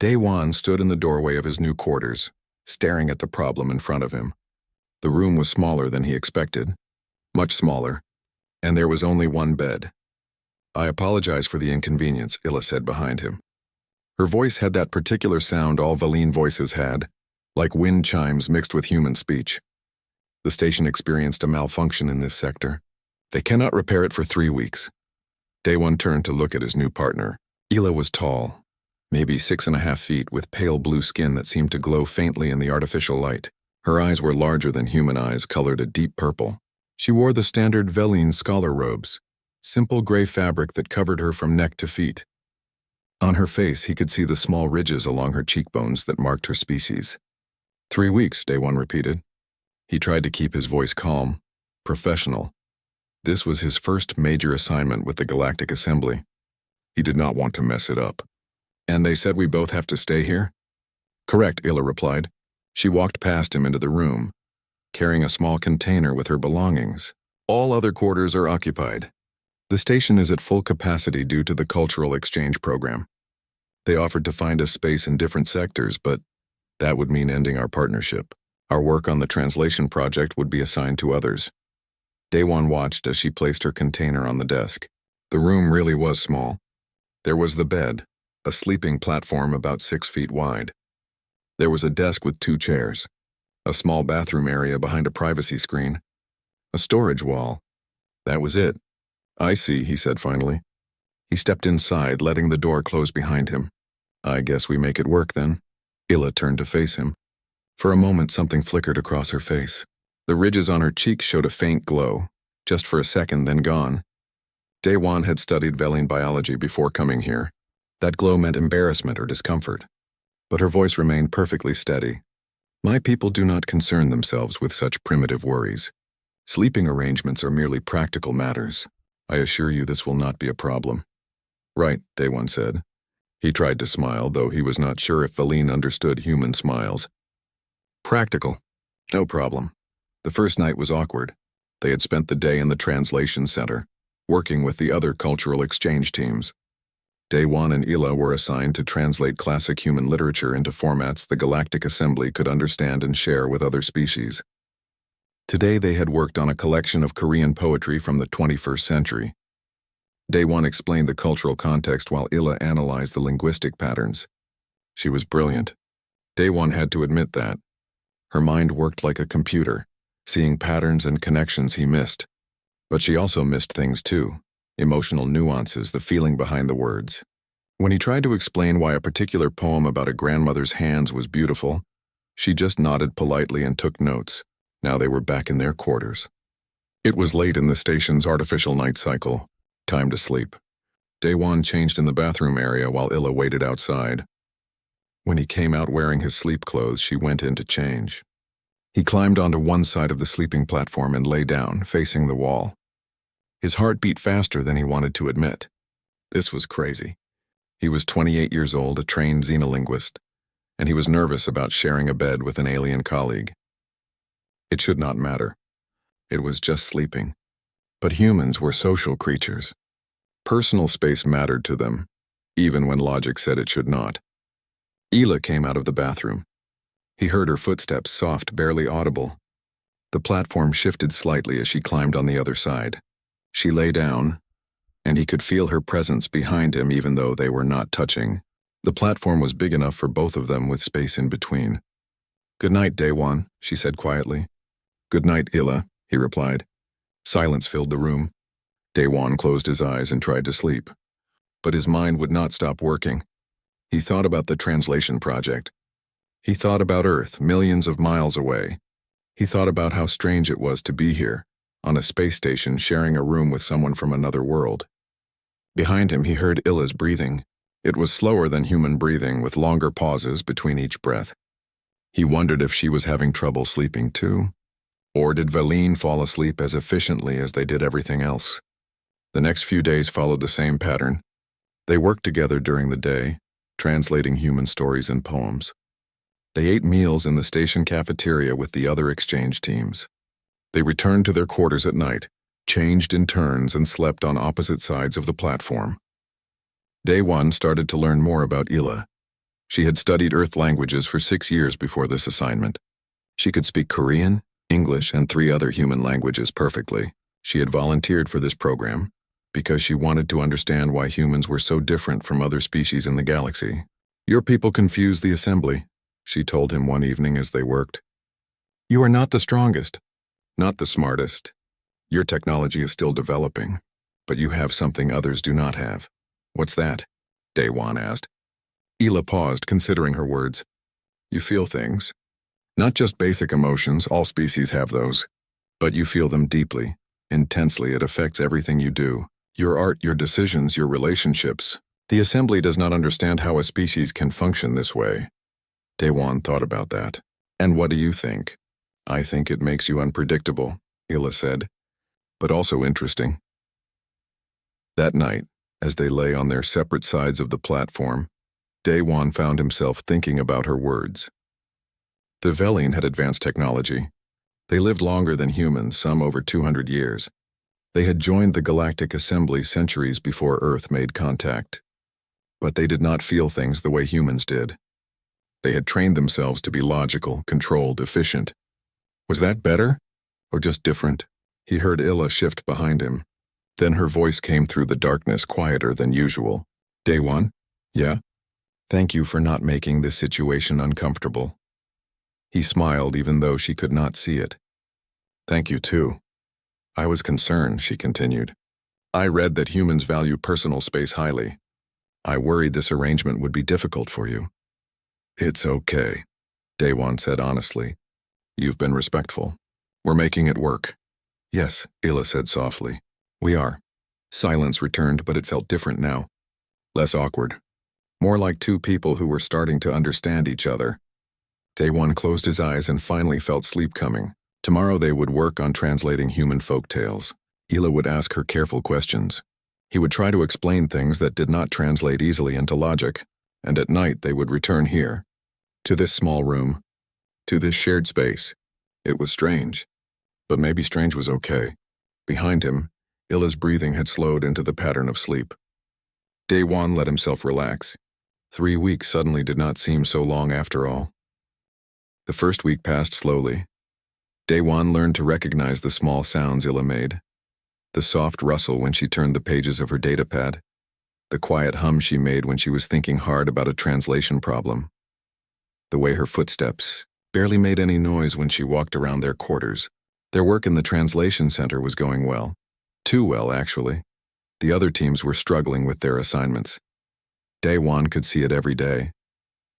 Day-Wan stood in the doorway of his new quarters, staring at the problem in front of him. The room was smaller than he expected, much smaller, and there was only one bed. "I apologize for the inconvenience," Illa said behind him. Her voice had that particular sound all Valine voices had, like wind chimes mixed with human speech. "The station experienced a malfunction in this sector. They cannot repair it for 3 weeks." Day-Wan turned to look at his new partner. Illa was tall, maybe 6.5 feet, with pale blue skin that seemed to glow faintly in the artificial light. Her eyes were larger than human eyes, colored a deep purple. She wore the standard Valine scholar robes, simple gray fabric that covered her from neck to feet. On her face, he could see the small ridges along her cheekbones that marked her species. 3 weeks, Day-Wan repeated. He tried to keep his voice calm, professional. This was his first major assignment with the Galactic Assembly. He did not want to mess it up. "And they said we both have to stay here?" "Correct," Illa replied. She walked past him into the room, carrying a small container with her belongings. "All other quarters are occupied. The station is at full capacity due to the cultural exchange program. They offered to find us space in different sectors, but that would mean ending our partnership. Our work on the translation project would be assigned to others." Day-Wan watched as she placed her container on the desk. The room really was small. There was the bed, a sleeping platform about 6 feet wide. There was a desk with 2 chairs, a small bathroom area behind a privacy screen, a storage wall. That was it. "I see," he said finally. He stepped inside, letting the door close behind him. "I guess we make it work then." Illa turned to face him. For a moment, something flickered across her face. The ridges on her cheeks showed a faint glow, just for a second, then gone. Day-Wan had studied Valine biology before coming here. That glow meant embarrassment or discomfort. But her voice remained perfectly steady. "My people do not concern themselves with such primitive worries. Sleeping arrangements are merely practical matters. I assure you this will not be a problem." "Right," Day-Wan said. He tried to smile, though he was not sure if Valine understood human smiles. "Practical. No problem." The first night was awkward. They had spent the day in the translation center, working with the other cultural exchange teams. Day-Wan and Illa were assigned to translate classic human literature into formats the Galactic Assembly could understand and share with other species. Today they had worked on a collection of Korean poetry from the 21st century. Day-Wan explained the cultural context while Illa analyzed the linguistic patterns. She was brilliant. Day-Wan had to admit that. Her mind worked like a computer, seeing patterns and connections he missed. But she also missed things too, emotional nuances, the feeling behind the words. When he tried to explain why a particular poem about a grandmother's hands was beautiful, she just nodded politely and took notes. Now they were back in their quarters. It was late in the station's artificial night cycle. Time to sleep. Day-Wan changed in the bathroom area while Illa waited outside. When he came out wearing his sleep clothes, she went in to change. He climbed onto one side of the sleeping platform and lay down, facing the wall. His heart beat faster than he wanted to admit. This was crazy. He was 28 years old, a trained xenolinguist, and he was nervous about sharing a bed with an alien colleague. It should not matter. It was just sleeping. But humans were social creatures. Personal space mattered to them, even when logic said it should not. Illa came out of the bathroom. He heard her footsteps, soft, barely audible. The platform shifted slightly as she climbed on the other side. She lay down, and he could feel her presence behind him even though they were not touching. The platform was big enough for both of them with space in between. "Good night, Day-Wan," she said quietly. "Good night, Illa," he replied. Silence filled the room. Day-Wan closed his eyes and tried to sleep. But his mind would not stop working. He thought about the translation project. He thought about Earth, millions of miles away. He thought about how strange it was to be here, on a space station sharing a room with someone from another world. Behind him, he heard Illa's breathing. It was slower than human breathing, with longer pauses between each breath. He wondered if she was having trouble sleeping too. Or did Valine fall asleep as efficiently as they did everything else? The next few days followed the same pattern. They worked together during the day, translating human stories and poems. They ate meals in the station cafeteria with the other exchange teams. They returned to their quarters at night, changed in turns, and slept on opposite sides of the platform. Day-Wan started to learn more about Illa. She had studied Earth languages for 6 years before this assignment. She could speak Korean, English, and 3 other human languages perfectly. She had volunteered for this program because she wanted to understand why humans were so different from other species in the galaxy. "Your people confuse the assembly," she told him one evening as they worked. "You are not the strongest, not the smartest. Your technology is still developing, but you have something others do not have." "What's that?" Daewon asked. Ela paused, considering her words. "You feel things. Not just basic emotions, all species have those. But you feel them deeply, intensely. It affects everything you do. Your art, your decisions, your relationships. The assembly does not understand how a species can function this way." Daewon thought about that. "And what do you think?" "I think it makes you unpredictable," Ela said, "but also interesting." That night, as they lay on their separate sides of the platform, Daewon found himself thinking about her words. The Velian had advanced technology. They lived longer than humans, some over 200 years. They had joined the Galactic Assembly centuries before Earth made contact. But they did not feel things the way humans did. They had trained themselves to be logical, controlled, efficient. Was that better? Or just different? He heard Ila shift behind him. Then her voice came through the darkness, quieter than usual. "Daewon? Yeah? Thank you for not making this situation uncomfortable." He smiled even though she could not see it. "Thank you too. I was concerned," she continued. "I read that humans value personal space highly. I worried this arrangement would be difficult for you." "It's okay," Daewon said honestly. "You've been respectful. We're making it work." "Yes," Ila said softly. "We are." Silence returned, but it felt different now. Less awkward. More like two people who were starting to understand each other. Daewon closed his eyes and finally felt sleep coming. Tomorrow they would work on translating human folk tales. Ila would ask her careful questions. He would try to explain things that did not translate easily into logic, and at night they would return here, to this small room, to this shared space. It was strange, but maybe strange was okay. Behind him, Ila's breathing had slowed into the pattern of sleep. Daewon let himself relax. 3 weeks suddenly did not seem so long after all. The first week passed slowly. Daewon learned to recognize the small sounds Ila made. The soft rustle when she turned the pages of her datapad. The quiet hum she made when she was thinking hard about a translation problem. The way her footsteps barely made any noise when she walked around their quarters. Their work in the translation center was going well. Too well, actually. The other teams were struggling with their assignments. Daewon could see it every day.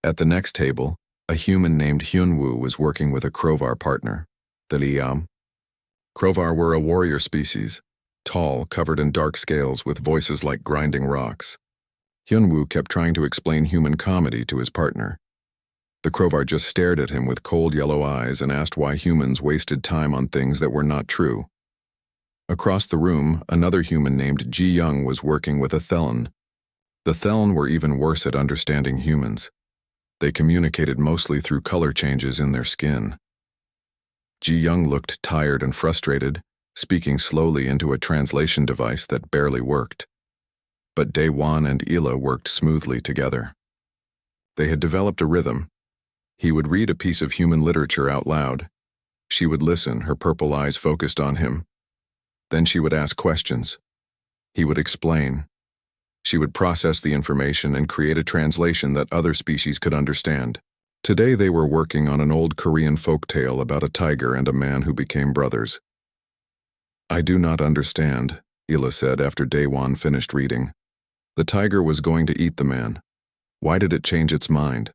At the next table, a human named Hyunwoo was working with a Krovar partner, the Liam. Krovar were a warrior species, tall, covered in dark scales with voices like grinding rocks. Hyunwoo kept trying to explain human comedy to his partner. The Krovar just stared at him with cold yellow eyes and asked why humans wasted time on things that were not true. Across the room, another human named Ji Young was working with a Thelon. The Thelon were even worse at understanding humans. They communicated mostly through color changes in their skin. Ji Young looked tired and frustrated, speaking slowly into a translation device that barely worked. But Daewon and Ila worked smoothly together. They had developed a rhythm. He would read a piece of human literature out loud. She would listen, her purple eyes focused on him. Then she would ask questions. He would explain. She would process the information and create a translation that other species could understand. Today they were working on an old Korean folktale about a tiger and a man who became brothers. "I do not understand," Ila said after Daewon finished reading. "The tiger was going to eat the man. Why did it change its mind?"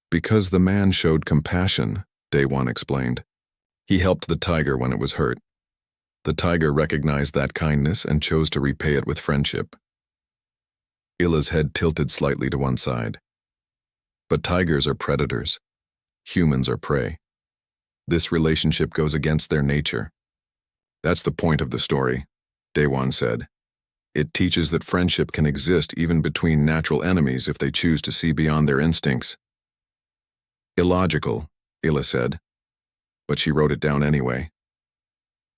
"Because the man showed compassion," Daewon explained. "He helped the tiger when it was hurt. The tiger recognized that kindness and chose to repay it with friendship." Ila's head tilted slightly to one side. "But tigers are predators. Humans are prey. This relationship goes against their nature." "That's the point of the story," Daewon said. "It teaches that friendship can exist even between natural enemies if they choose to see beyond their instincts." "Illogical," Ila said, but she wrote it down anyway.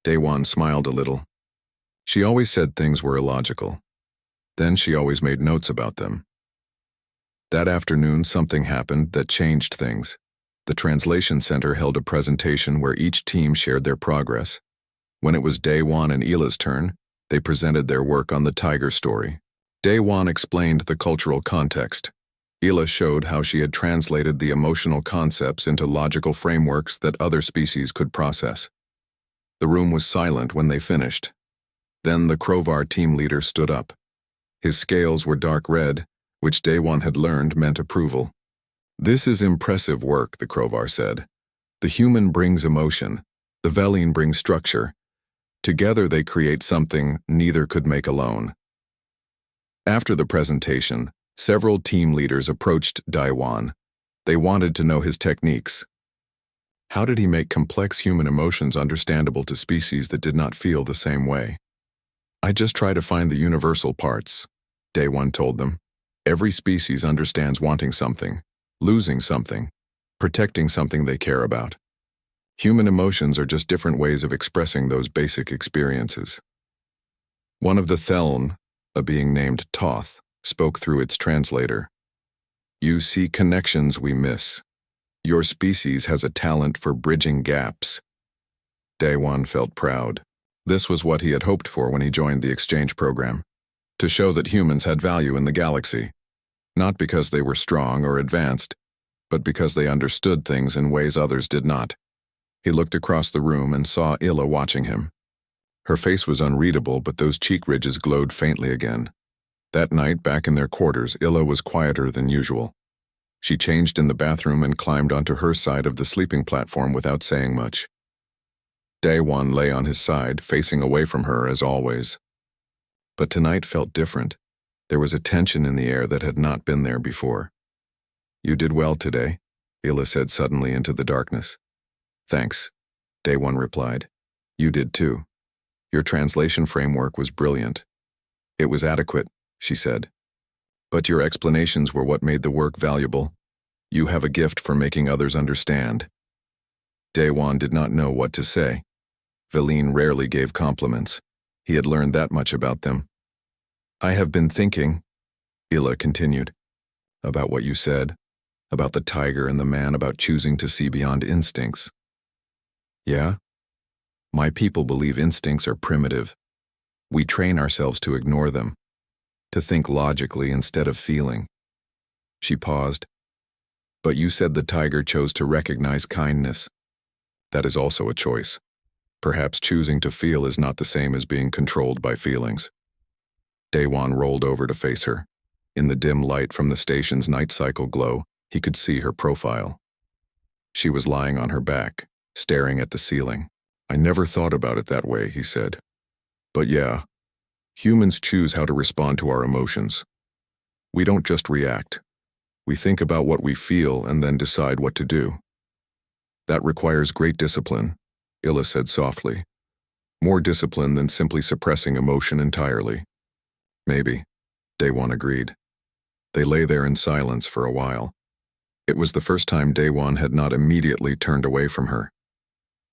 Daewon smiled a little. She always said things were illogical. Then she always made notes about them. That afternoon, something happened that changed things. The translation center held a presentation where each team shared their progress. When it was Daewon and Ila's turn, they presented their work on the tiger story. Daewon explained the cultural context. Ila showed how she had translated the emotional concepts into logical frameworks that other species could process. The room was silent when they finished. Then the Crovar team leader stood up. His scales were dark red, which Daewon had learned meant approval. "This is impressive work," the Crovar said. "The human brings emotion, the Veline brings structure. Together they create something neither could make alone." After the presentation, several team leaders approached Daewon. They wanted to know his techniques. How did he make complex human emotions understandable to species that did not feel the same way? "I just try to find the universal parts," Daewon told them. "Every species understands wanting something, losing something, protecting something they care about. Human emotions are just different ways of expressing those basic experiences." One of the Theln, a being named Toth, spoke through its translator. "You see connections we miss. Your species has a talent for bridging gaps." Daewon felt proud. This was what he had hoped for when he joined the exchange program, to show that humans had value in the galaxy, not because they were strong or advanced, but because they understood things in ways others did not. He looked across the room and saw Ila watching him. Her face was unreadable, but those cheek ridges glowed faintly again. That night, back in their quarters, Ila was quieter than usual. She changed in the bathroom and climbed onto her side of the sleeping platform without saying much. Daewon lay on his side, facing away from her as always. But tonight felt different. There was a tension in the air that had not been there before. "You did well today," Ila said suddenly into the darkness. "Thanks," Daewon replied. "You did too. Your translation framework was brilliant." "It was adequate," she said. "But your explanations were what made the work valuable. You have a gift for making others understand." Daewon did not know what to say. Veline rarely gave compliments. He had learned that much about them. "I have been thinking," Ila continued, "about what you said, about the tiger and the man, about choosing to see beyond instincts." "Yeah? My people believe instincts are primitive. We train ourselves to ignore them, to think logically instead of feeling." She paused. "But you said the tiger chose to recognize kindness. That is also a choice. Perhaps choosing to feel is not the same as being controlled by feelings." Daewon rolled over to face her. In the dim light from the station's night cycle glow, he could see her profile. She was lying on her back, staring at the ceiling. "I never thought about it that way," he said. "But yeah, humans choose how to respond to our emotions. We don't just react. We think about what we feel and then decide what to do. That requires great discipline," Ila said softly. "More discipline than simply suppressing emotion entirely." "Maybe," Daewon agreed. They lay there in silence for a while. It was the first time Daewon had not immediately turned away from her.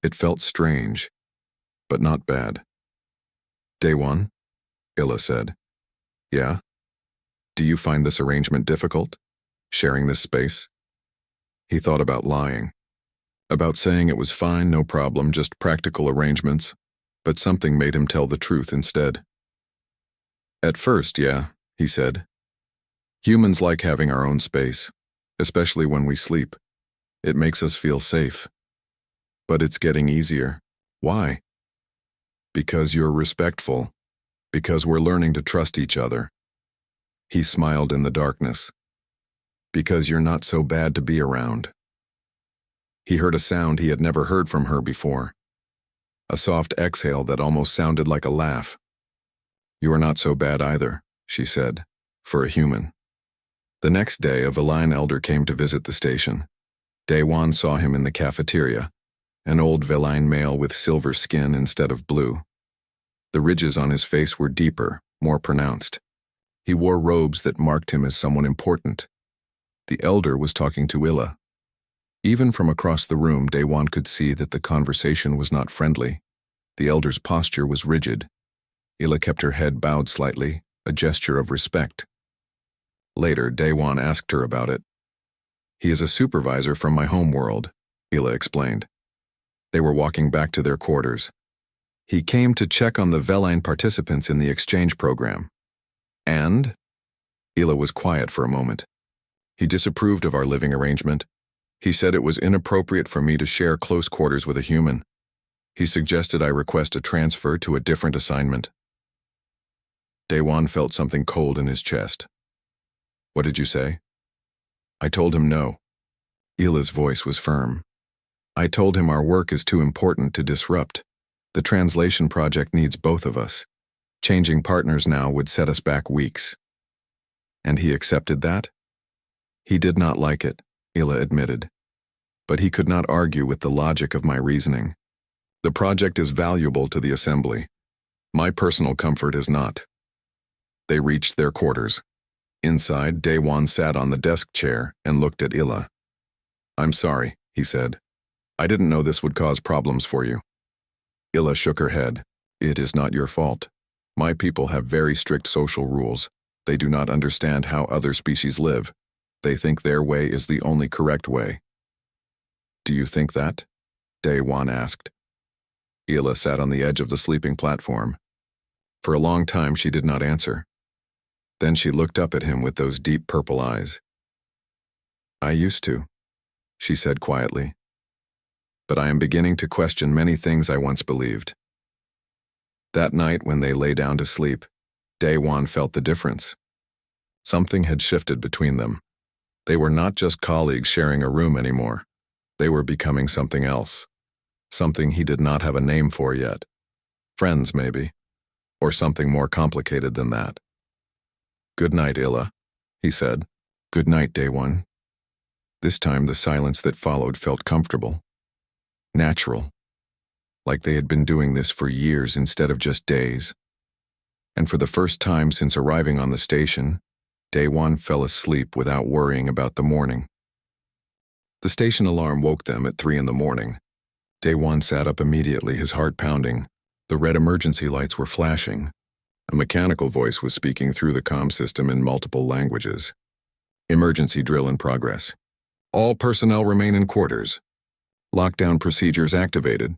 It felt strange, but not bad. "Daewon," Ila said. "Yeah? Do you find this arrangement difficult? Sharing this space?" He thought about lying. About saying it was fine, no problem, just practical arrangements, but something made him tell the truth instead. "At first, yeah," he said. "Humans like having our own space, especially when we sleep. It makes us feel safe. But it's getting easier." "Why?" "Because you're respectful. Because we're learning to trust each other." He smiled in the darkness. "Because you're not so bad to be around." He heard a sound he had never heard from her before. A soft exhale that almost sounded like a laugh. "You are not so bad either," she said, "for a human." The next day, a Veline elder came to visit the station. Daewon saw him in the cafeteria, an old Veline male with silver skin instead of blue. The ridges on his face were deeper, more pronounced. He wore robes that marked him as someone important. The elder was talking to Ila. Even from across the room, Daewon could see that the conversation was not friendly. The elder's posture was rigid. Ila kept her head bowed slightly, a gesture of respect. Later, Daewon asked her about it. He is a supervisor from my home world, Hila explained. They were walking back to their quarters. He came to check on the Veline participants in the exchange program. And? Hila was quiet for a moment. He disapproved of our living arrangement. He said it was inappropriate for me to share close quarters with a human. He suggested I request a transfer to a different assignment. Daewon felt something cold in his chest. What did you say? I told him no. Hila's voice was firm. I told him our work is too important to disrupt. The translation project needs both of us. Changing partners now would set us back weeks. And he accepted that? He did not like it, Hila admitted. But he could not argue with the logic of my reasoning. The project is valuable to the assembly. My personal comfort is not. They reached their quarters. Inside, Daewon sat on the desk chair and looked at Hila. I'm sorry, he said. I didn't know this would cause problems for you. Hila shook her head. It is not your fault. My people have very strict social rules. They do not understand how other species live. They think their way is the only correct way. Do you think that? Daewon asked. Hila sat on the edge of the sleeping platform. For a long time she did not answer. Then she looked up at him with those deep purple eyes. I used to, she said quietly. But I am beginning to question many things I once believed. That night when they lay down to sleep, Daewon felt the difference. Something had shifted between them. They were not just colleagues sharing a room anymore. They were becoming something else. Something he did not have a name for yet. Friends, maybe. Or something more complicated than that. Good night, Hila, he said. Good night, Daewon. This time the silence that followed felt comfortable. Natural. Like they had been doing this for years instead of just days. And for the first time since arriving on the station, Daewon fell asleep without worrying about the morning. The station alarm woke them at 3 a.m. Daewon sat up immediately, his heart pounding. The red emergency lights were flashing. A mechanical voice was speaking through the comm system in multiple languages. Emergency drill in progress. All personnel remain in quarters. Lockdown procedures activated.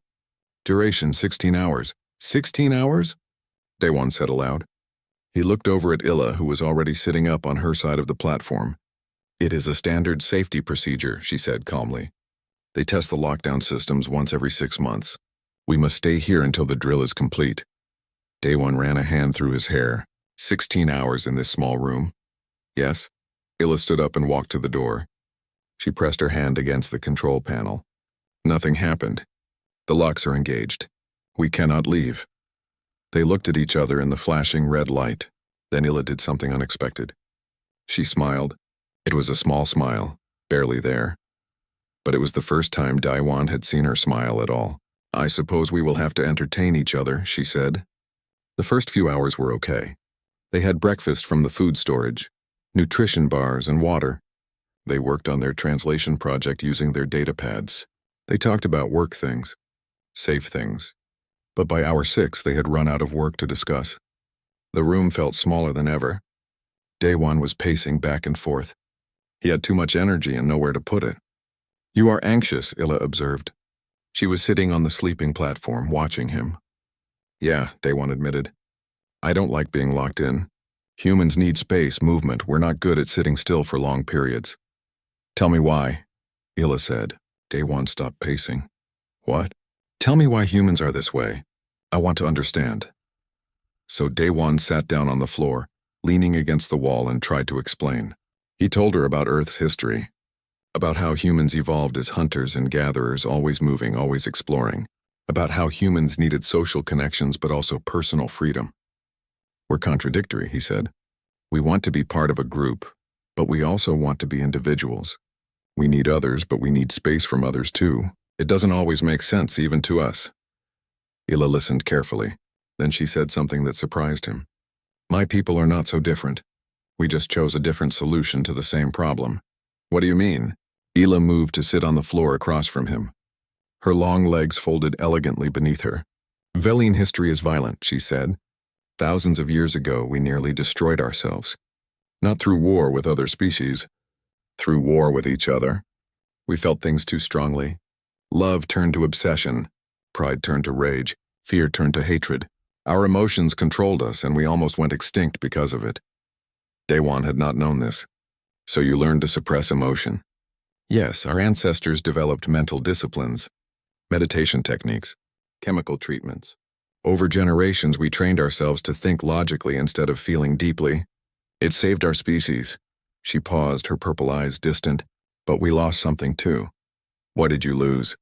Duration 16 hours. 16 hours? Daewon said aloud. He looked over at Hila, who was already sitting up on her side of the platform. It is a standard safety procedure, she said calmly. They test the lockdown systems once every 6 months. We must stay here until the drill is complete. Daewon ran a hand through his hair. 16 hours in this small room? Yes? Hila stood up and walked to the door. She pressed her hand against the control panel. Nothing happened. The locks are engaged. We cannot leave. They looked at each other in the flashing red light. Then Hila did something unexpected. She smiled. It was a small smile, barely there. But it was the first time Daewon had seen her smile at all. I suppose we will have to entertain each other, she said. The first few hours were okay. They had breakfast from the food storage, nutrition bars and water. They worked on their translation project using their data pads. They talked about work things, safe things. But by hour 6, they had run out of work to discuss. The room felt smaller than ever. Daewon was pacing back and forth. He had too much energy and nowhere to put it. You are anxious, Hila observed. She was sitting on the sleeping platform, watching him. Yeah, Daewon admitted. I don't like being locked in. Humans need space, movement. We're not good at sitting still for long periods. Tell me why, Hila said. Daewon stopped pacing. What? Tell me why humans are this way. I want to understand. So Daewon sat down on the floor, leaning against the wall, and tried to explain. He told her about Earth's history, about how humans evolved as hunters and gatherers, always moving, always exploring, about how humans needed social connections but also personal freedom. We're contradictory, he said. We want to be part of a group, but we also want to be individuals. We need others, but we need space from others too. It doesn't always make sense, even to us. Hila listened carefully. Then she said something that surprised him. My people are not so different. We just chose a different solution to the same problem. What do you mean? Hila moved to sit on the floor across from him. Her long legs folded elegantly beneath her. Veline history is violent, she said. Thousands of years ago, we nearly destroyed ourselves. Not through war with other species, through war with each other. We felt things too strongly. Love turned to obsession, pride turned to rage, fear turned to hatred. Our emotions controlled us, and we almost went extinct because of it. Daewon had not known this. So you learned to suppress emotion. Yes, our ancestors developed mental disciplines, meditation techniques, chemical treatments. Over generations, we trained ourselves to think logically instead of feeling deeply. It saved our species. She paused, her purple eyes distant. But we lost something too. What did you lose?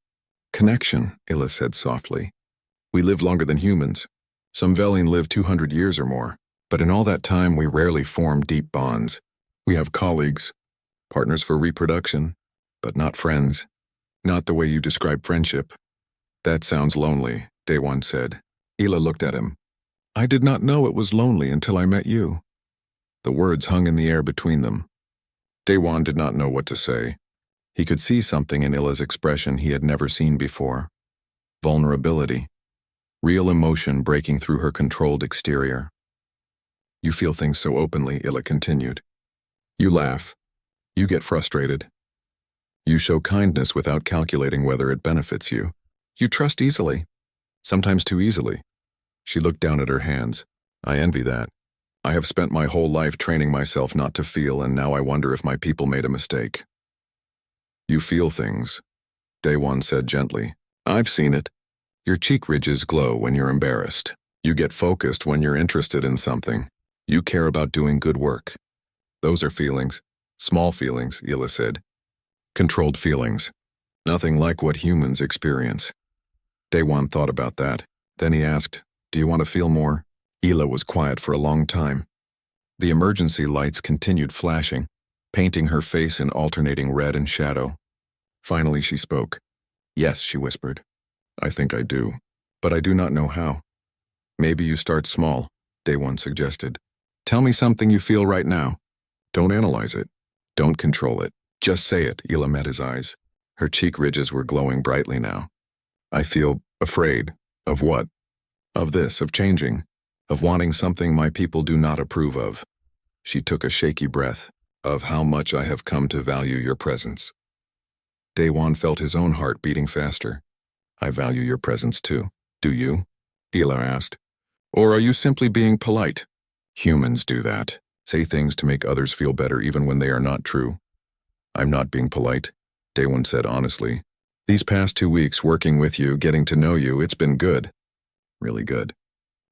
Connection, Illa said softly. We lived longer than humans. Some Velian live 200 years or more. But in all that time, we rarely formed deep bonds. We have colleagues, partners for reproduction, but not friends. Not the way you describe friendship. That sounds lonely, Daewon said. Illa looked at him. I did not know it was lonely until I met you. The words hung in the air between them. Daewon did not know what to say. He could see something in Illa's expression he had never seen before. Vulnerability. Real emotion breaking through her controlled exterior. You feel things so openly, Illa continued. You laugh. You get frustrated. You show kindness without calculating whether it benefits you. You trust easily. Sometimes too easily. She looked down at her hands. I envy that. I have spent my whole life training myself not to feel, and now I wonder if my people made a mistake. You feel things, Daewon said gently. I've seen it. Your cheek ridges glow when you're embarrassed. You get focused when you're interested in something. You care about doing good work. Those are feelings. Small feelings, Illa said. Controlled feelings. Nothing like what humans experience. Daewon thought about that. Then he asked, do you want to feel more? Illa was quiet for a long time. The emergency lights continued flashing, painting her face in alternating red and shadow. Finally she spoke. Yes, she whispered. I think I do, but I do not know how. Maybe you start small, Daewon suggested. Tell me something you feel right now. Don't analyze it. Don't control it. Just say it, Illa met his eyes. Her cheek ridges were glowing brightly now. I feel afraid. Of what? Of this, of changing. Of wanting something my people do not approve of. She took a shaky breath. Of how much I have come to value your presence. Daewon felt his own heart beating faster. I value your presence too. Do you? Illa asked. Or are you simply being polite? Humans do that. Say things to make others feel better even when they are not true. I'm not being polite, Daewon said honestly. These past 2 weeks working with you, getting to know you, it's been good. Really good.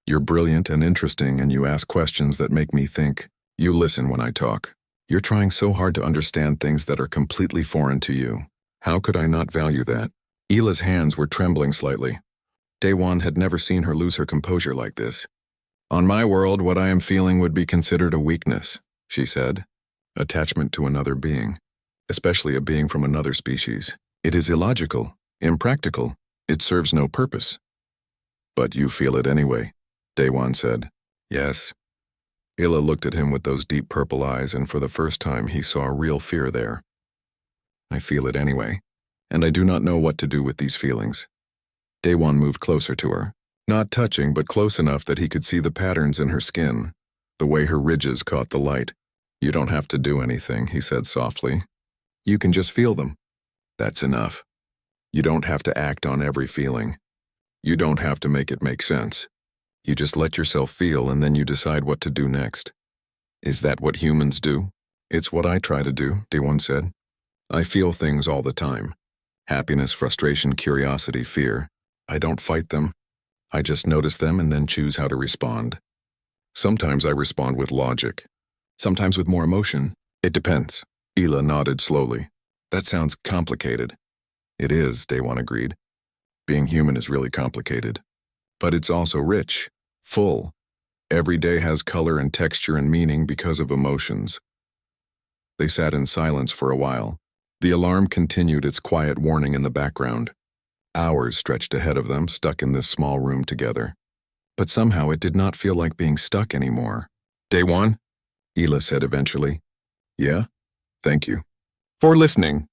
You're brilliant and interesting, and you ask questions that make me think. You listen when I talk. You're trying so hard to understand things that are completely foreign to you. How could I not value that? Illa's hands were trembling slightly. Daewon had never seen her lose her composure like this. On my world, what I am feeling would be considered a weakness, she said. Attachment to another being, especially a being from another species. It is illogical, impractical. It serves no purpose. But you feel it anyway, Daewon said. Yes. Illa looked at him with those deep purple eyes, and for the first time he saw real fear there. I feel it anyway, and I do not know what to do with these feelings. Daewon moved closer to her, not touching but close enough that he could see the patterns in her skin, the way her ridges caught the light. You don't have to do anything, he said softly. You can just feel them. That's enough. You don't have to act on every feeling. You don't have to make it make sense. You just let yourself feel and then you decide what to do next. Is that what humans do? It's what I try to do, Daewon said. I feel things all the time. Happiness, frustration, curiosity, fear. I don't fight them. I just notice them and then choose how to respond. Sometimes I respond with logic. Sometimes with more emotion. It depends. Illa nodded slowly. That sounds complicated. It is, Daewon agreed. Being human is really complicated. But it's also rich, full. Every day has color and texture and meaning because of emotions. They sat in silence for a while. The alarm continued its quiet warning in the background. Hours stretched ahead of them, stuck in this small room together. But somehow it did not feel like being stuck anymore. Daewon? Illa said eventually. Yeah? Thank you. For listening.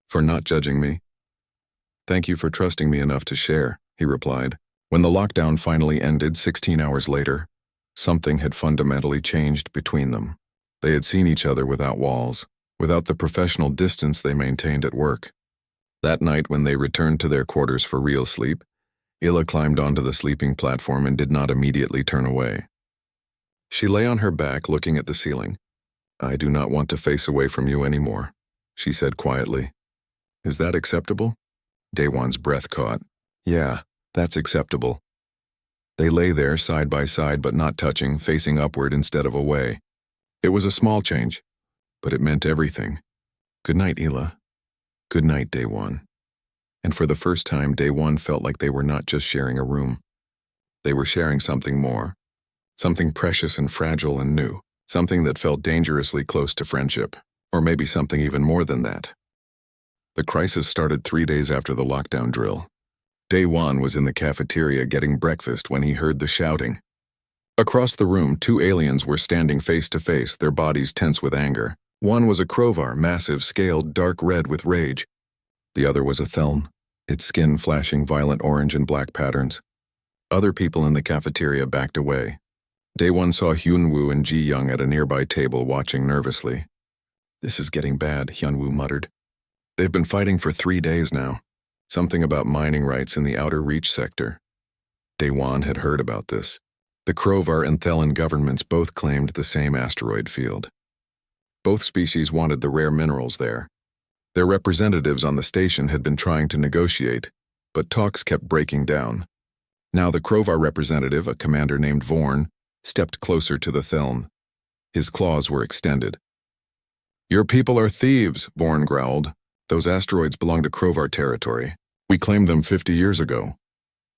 For not judging me. Thank you for trusting me enough to share, he replied. When the lockdown finally ended 16 hours later, something had fundamentally changed between them. They had seen each other without walls, without the professional distance they maintained at work. That night, when they returned to their quarters for real sleep, Illa climbed onto the sleeping platform and did not immediately turn away. She lay on her back, looking at the ceiling. "I do not want to face away from you anymore," she said quietly. "Is that acceptable?" Daewon's breath caught. "Yeah, that's acceptable." They lay there side by side but not touching, facing upward instead of away. It was a small change, but it meant everything. "Good night, Illa." "Good night, Daewon." And for the first time, Daewon felt like they were not just sharing a room. They were sharing something more. Something precious and fragile and new. Something that felt dangerously close to friendship. Or maybe something even more than that. The crisis started 3 days after the lockdown drill. Daewon was in the cafeteria getting breakfast when he heard the shouting. Across the room, 2 aliens were standing face to face, their bodies tense with anger. One was a Crovar, massive, scaled, dark red with rage. The other was a Theln, its skin flashing violent orange and black patterns. Other people in the cafeteria backed away. Daewon saw Hyunwoo and Ji-young at a nearby table watching nervously. "This is getting bad," Hyunwoo muttered. "They've been fighting for 3 days now. Something about mining rights in the Outer Reach sector." Daewon had heard about this. The Crovar and Thelon governments both claimed the same asteroid field. Both species wanted the rare minerals there. Their representatives on the station had been trying to negotiate, but talks kept breaking down. Now the Crovar representative, a commander named Vorn, stepped closer to the Theln. His claws were extended. "Your people are thieves," Vorn growled. "Those asteroids belong to Crovar territory. We claimed them 50 years ago."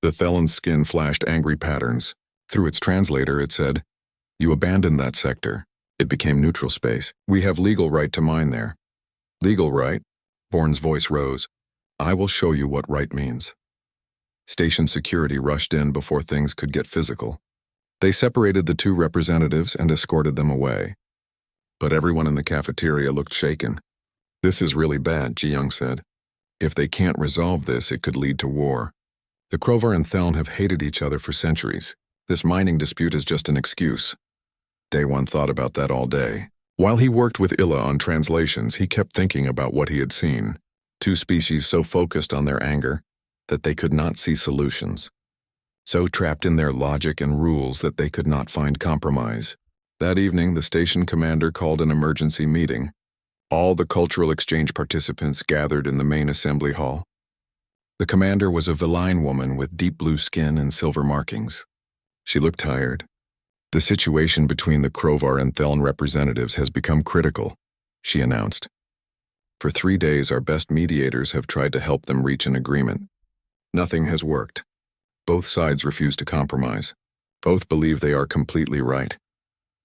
The Thelon's skin flashed angry patterns. Through its translator, it said, "You abandoned that sector. It became neutral space. We have legal right to mine there." "Legal right?" Vorn's voice rose. "I will show you what right means." Station security rushed in before things could get physical. They separated the 2 representatives and escorted them away. But everyone in the cafeteria looked shaken. "This is really bad," Ji-young said. "If they can't resolve this, it could lead to war. The Crovar and Theln have hated each other for centuries. This mining dispute is just an excuse." Daewon thought about that all day. While he worked with Illa on translations, he kept thinking about what he had seen. 2 species so focused on their anger that they could not see solutions. So trapped in their logic and rules that they could not find compromise. That evening, the station commander called an emergency meeting. All the cultural exchange participants gathered in the main assembly hall. The commander was a Viline woman with deep blue skin and silver markings. She looked tired. "The situation between the Crovar and Theln representatives has become critical," she announced. "For 3 days, our best mediators have tried to help them reach an agreement. Nothing has worked. Both sides refuse to compromise. Both believe they are completely right."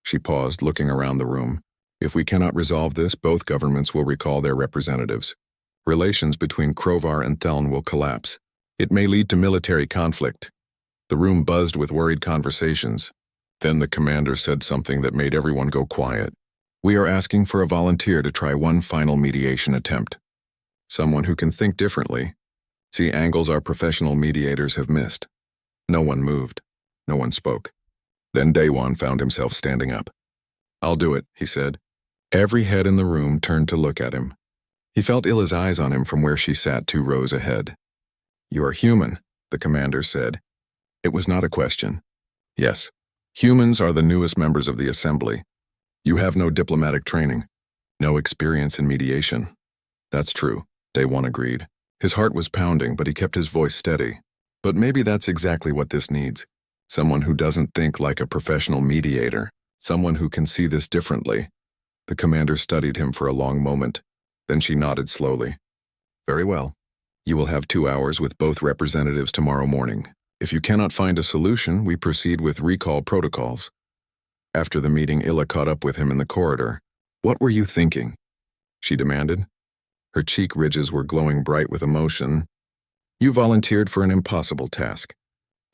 She paused, looking around the room. "If we cannot resolve this, both governments will recall their representatives. Relations between Crovar and Theln will collapse. It may lead to military conflict." The room buzzed with worried conversations. Then the commander said something that made everyone go quiet. "We are asking for a volunteer to try one final mediation attempt. Someone who can think differently. See angles our professional mediators have missed." No one moved. No one spoke. Then Daewon found himself standing up. "I'll do it," he said. Every head in the room turned to look at him. He felt Illa's eyes on him from where she sat 2 rows ahead. "You are human," the commander said. It was not a question. "Yes. Humans are the newest members of the assembly. You have no diplomatic training, no experience in mediation." "That's true," Daewon agreed. His heart was pounding, but he kept his voice steady. "But maybe that's exactly what this needs. Someone who doesn't think like a professional mediator. Someone who can see this differently." The commander studied him for a long moment. Then she nodded slowly. "Very well. You will have 2 hours with both representatives tomorrow morning. If you cannot find a solution, we proceed with recall protocols." After the meeting, Illa caught up with him in the corridor. "What were you thinking?" she demanded. Her cheek ridges were glowing bright with emotion. "You volunteered for an impossible task.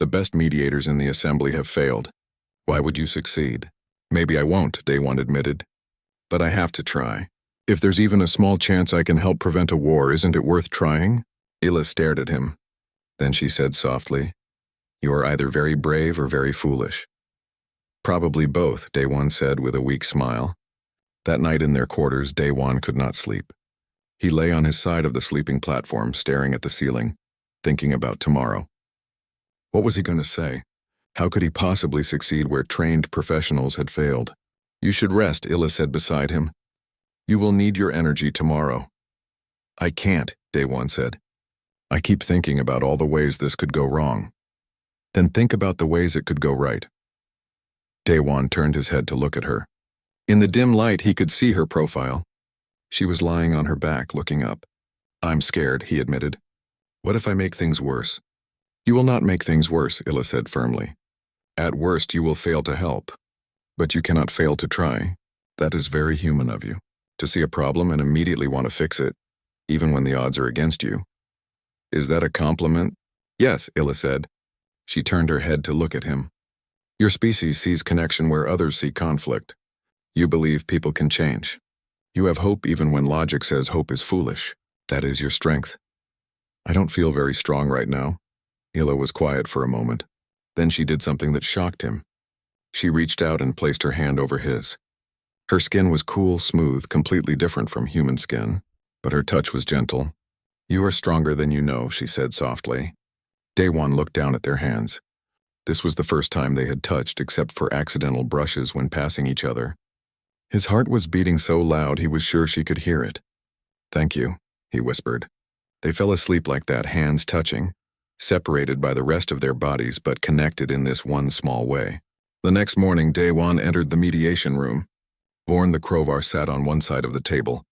The best mediators in the assembly have failed. Why would you succeed?" "Maybe I won't," Daewon admitted. "But I have to try. If there's even a small chance I can help prevent a war, isn't it worth trying?" Illa stared at him. Then she said softly, "You are either very brave or very foolish." "Probably both," Daewon said with a weak smile. That night in their quarters, Daewon could not sleep. He lay on his side of the sleeping platform, staring at the ceiling, thinking about tomorrow. What was he going to say? How could he possibly succeed where trained professionals had failed? You should rest, Illa said beside him. You will need your energy tomorrow. I can't, Daewon said. I keep thinking about all the ways this could go wrong. Then think about the ways it could go right. Daewon turned his head to look at her. In the dim light, he could see her profile. She was lying on her back, looking up. I'm scared, he admitted. What if I make things worse? You will not make things worse, Illa said firmly. At worst, you will fail to help. But you cannot fail to try. That is very human of you. To see a problem and immediately want to fix it, even when the odds are against you. Is that a compliment? Yes, Illa said. She turned her head to look at him. Your species sees connection where others see conflict. You believe people can change. You have hope even when logic says hope is foolish. That is your strength. I don't feel very strong right now. Illa was quiet for a moment. Then she did something that shocked him. She reached out and placed her hand over his. Her skin was cool, smooth, completely different from human skin, but her touch was gentle. You are stronger than you know, she said softly. Daewon looked down at their hands. This was the first time they had touched except for accidental brushes when passing each other. His heart was beating so loud he was sure she could hear it. Thank you, he whispered. They fell asleep like that, hands touching, separated by the rest of their bodies but connected in this one small way. The next morning, Daewon entered the mediation room. Vorn the Crovar sat on one side of the table.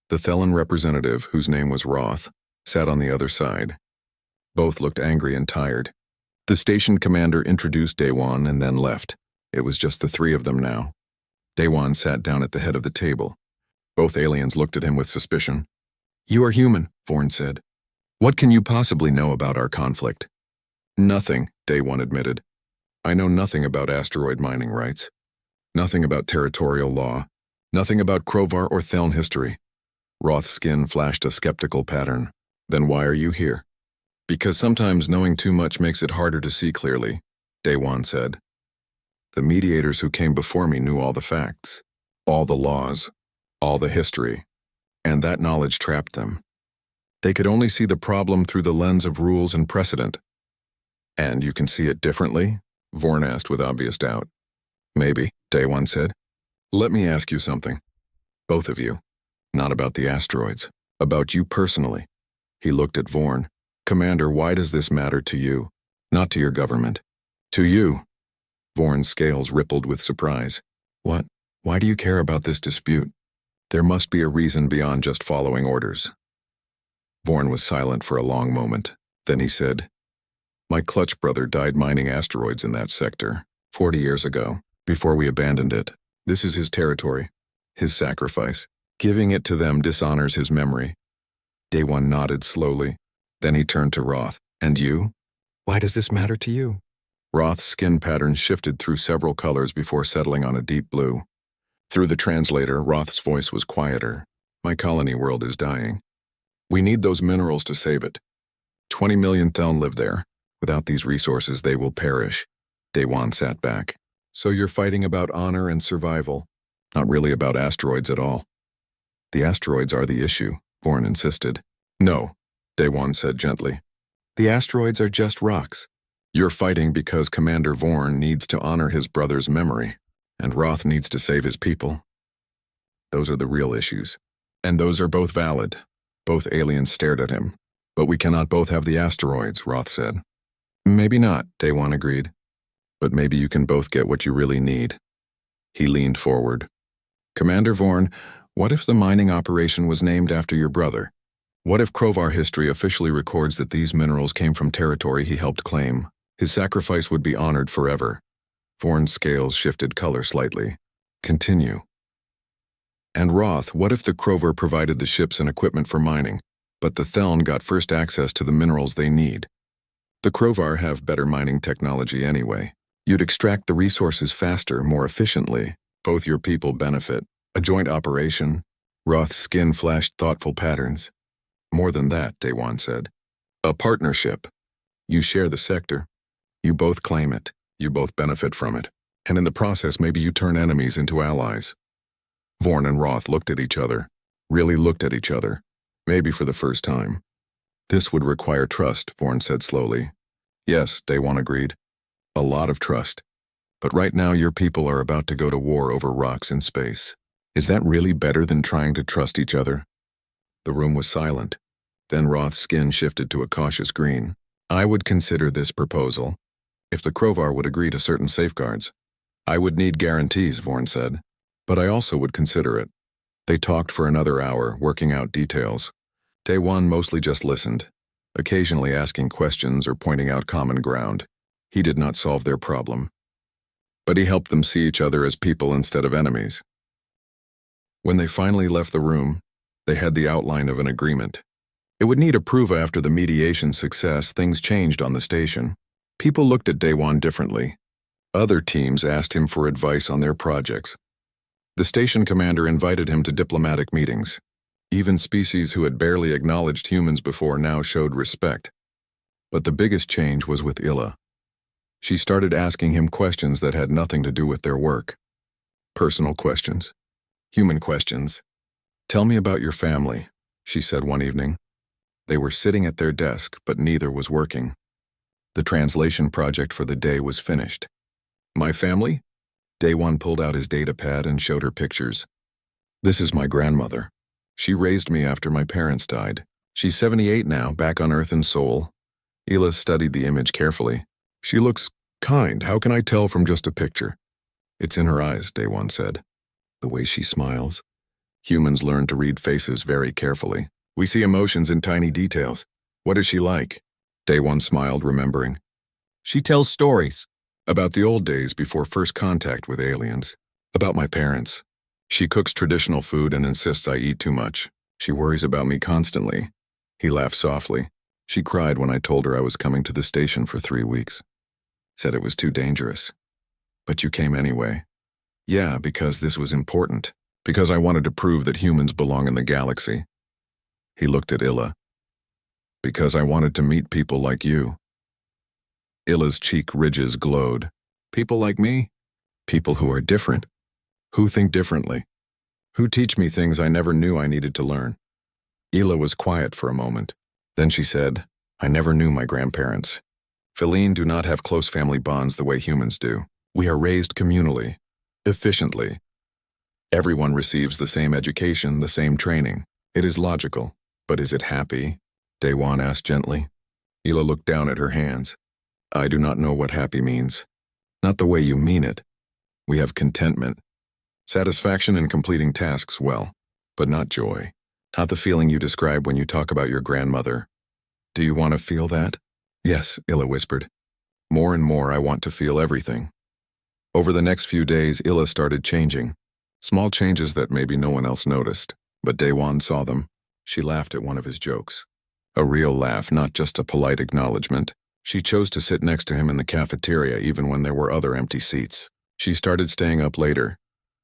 The Thelon representative, whose name was Roth, sat on the other side. Both looked angry and tired. The station commander introduced Daewon and then left. It was just the three of them now. Daewon sat down at the head of the table. Both aliens looked at him with suspicion. You are human, Vorn said. What can you possibly know about our conflict? Nothing, Daewon admitted. I know nothing about asteroid mining rights. Nothing about territorial law. Nothing about Crovar or Theln history. Roth's skin flashed a skeptical pattern. Then why are you here? Because sometimes knowing too much makes it harder to see clearly, Daewon said. The mediators who came before me knew all the facts, all the laws, all the history, and that knowledge trapped them. They could only see the problem through the lens of rules and precedent. And you can see it differently? Vorn asked with obvious doubt. Maybe, Daewon said. Let me ask you something. Both of you. Not about the asteroids. About you personally. He looked at Vorn. Commander, why does this matter to you? Not to your government. To you. Vorn's scales rippled with surprise. What? Why do you care about this dispute? There must be a reason beyond just following orders. Vorn was silent for a long moment. Then he said, My clutch brother died mining asteroids in that sector, 40 years ago, before we abandoned it. This is his territory, his sacrifice. Giving it to them dishonors his memory. Daewon nodded slowly. Then he turned to Roth. And you? Why does this matter to you? Roth's skin pattern shifted through several colors before settling on a deep blue. Through the translator, Roth's voice was quieter. My colony world is dying. We need those minerals to save it. 20 million Theln live there. Without these resources, they will perish. Daewon sat back. So you're fighting about honor and survival, not really about asteroids at all. The asteroids are the issue, Vorn insisted. No, Daewon said gently. The asteroids are just rocks. You're fighting because Commander Vorn needs to honor his brother's memory, and Roth needs to save his people. Those are the real issues. And those are both valid. Both aliens stared at him. But we cannot both have the asteroids, Roth said. Maybe not, Daewon agreed. But maybe you can both get what you really need. He leaned forward. Commander Vorn, what if the mining operation was named after your brother? What if Crovar history officially records that these minerals came from territory he helped claim? His sacrifice would be honored forever. Vorn's scales shifted color slightly. Continue. And Roth, what if the Crovar provided the ships and equipment for mining, but the Theln got first access to the minerals they need? The Crovar have better mining technology anyway. You'd extract the resources faster, more efficiently. Both your people benefit. A joint operation. Roth's skin flashed thoughtful patterns. More than that, Daewon said. A partnership. You share the sector. You both claim it. You both benefit from it. And in the process, maybe you turn enemies into allies. Vorn and Roth looked at each other. Really looked at each other. Maybe for the first time. This would require trust, Vorn said slowly. Yes, Daewon agreed. A lot of trust. But right now your people are about to go to war over rocks in space. Is that really better than trying to trust each other? The room was silent. Then Roth's skin shifted to a cautious green. I would consider this proposal. If the Krovar would agree to certain safeguards. I would need guarantees, Vorn said. But I also would consider it. They talked for another hour, working out details. Daewon mostly just listened, occasionally asking questions or pointing out common ground. He did not solve their problem. But he helped them see each other as people instead of enemies. When they finally left the room, they had the outline of an agreement. It would need approval after the mediation success. Things changed on the station. People looked at Daewon differently. Other teams asked him for advice on their projects. The station commander invited him to diplomatic meetings. Even species who had barely acknowledged humans before now showed respect. But the biggest change was with Illa. She started asking him questions that had nothing to do with their work. Personal questions. Human questions. Tell me about your family, she said one evening. They were sitting at their desk, but neither was working. The translation project for the day was finished. My family? Daewon pulled out his datapad and showed her pictures. This is my grandmother. She raised me after my parents died. She's 78 now, back on Earth and Seoul. Ila studied the image carefully. She looks kind. How can I tell from just a picture? It's in her eyes, Daewon said. The way she smiles. Humans learn to read faces very carefully. We see emotions in tiny details. What is she like? Daewon smiled, remembering. She tells stories. About the old days before first contact with aliens. About my parents. She cooks traditional food and insists I eat too much. She worries about me constantly. He laughed softly. She cried when I told her I was coming to the station for 3 weeks. Said it was too dangerous. But you came anyway. Yeah, because this was important. Because I wanted to prove that humans belong in the galaxy. He looked at Illa. Because I wanted to meet people like you. Illa's cheek ridges glowed. People like me? People who are different. Who think differently. Who teach me things I never knew I needed to learn. Illa was quiet for a moment. Then she said, I never knew my grandparents. Feline do not have close family bonds the way humans do. We are raised communally, efficiently. Everyone receives the same education, the same training. It is logical. But is it happy? Daewon asked gently. Illa looked down at her hands. I do not know what happy means. Not the way you mean it. We have contentment. Satisfaction in completing tasks well, but not joy. Not the feeling you describe when you talk about your grandmother. Do you want to feel that? Yes, Illa whispered. More and more I want to feel everything. Over the next few days, Illa started changing. Small changes that maybe no one else noticed, but Daewon saw them. She laughed at one of his jokes. A real laugh, not just a polite acknowledgement. She chose to sit next to him in the cafeteria even when there were other empty seats. She started staying up later,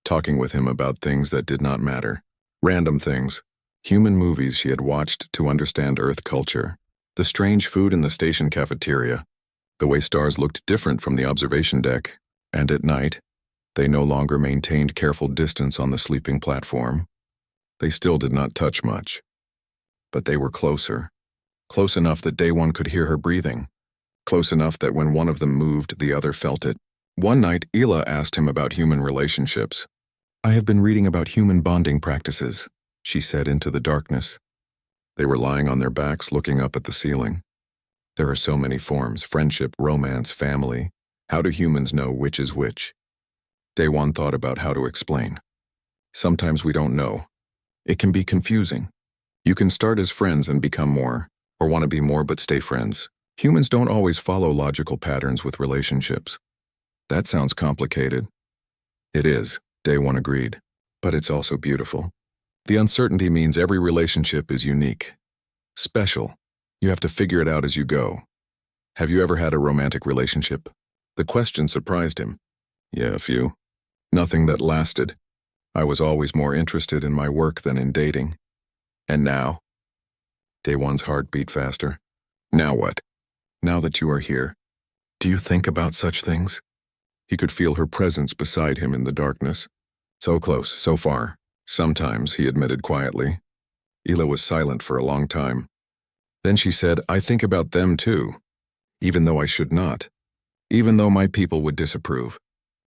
talking with him about things that did not matter. Random things. Human movies she had watched to understand Earth culture. The strange food in the station cafeteria. The way stars looked different from the observation deck. And at night, they no longer maintained careful distance on the sleeping platform. They still did not touch much. But they were closer. Close enough that Daewon could hear her breathing. Close enough that when one of them moved, the other felt it. One night, Ila asked him about human relationships. I have been reading about human bonding practices, she said into the darkness. They were lying on their backs looking up at the ceiling. There are so many forms, friendship, romance, family. How do humans know which is which? Daewon thought about how to explain. Sometimes we don't know. It can be confusing. You can start as friends and become more, or want to be more but stay friends. Humans don't always follow logical patterns with relationships. That sounds complicated. It is, Daewon agreed, but it's also beautiful. The uncertainty means every relationship is unique. Special. You have to figure it out as you go. Have you ever had a romantic relationship? The question surprised him. Yeah, a few. Nothing that lasted. I was always more interested in my work than in dating. And now? Daewon's heart beat faster. Now what? Now that you are here, do you think about such things? He could feel her presence beside him in the darkness. So close, so far. Sometimes, he admitted quietly. Hila was silent for a long time. Then she said, I think about them too, even though I should not. Even though my people would disapprove.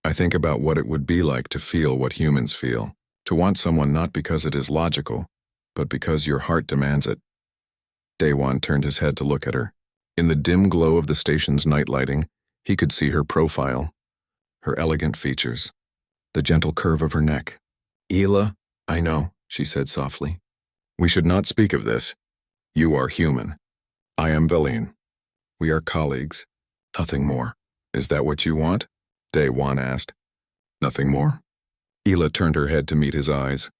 I think about what it would be like to feel what humans feel, to want someone not because it is logical, but because your heart demands it. Daewon turned his head to look at her. In the dim glow of the station's night lighting, he could see her profile, her elegant features, the gentle curve of her neck. Hila, I know, she said softly. We should not speak of this. You are human. I am Valine. We are colleagues. Nothing more. Is that what you want? Daewon asked. Nothing more? Hila turned her head to meet his eyes.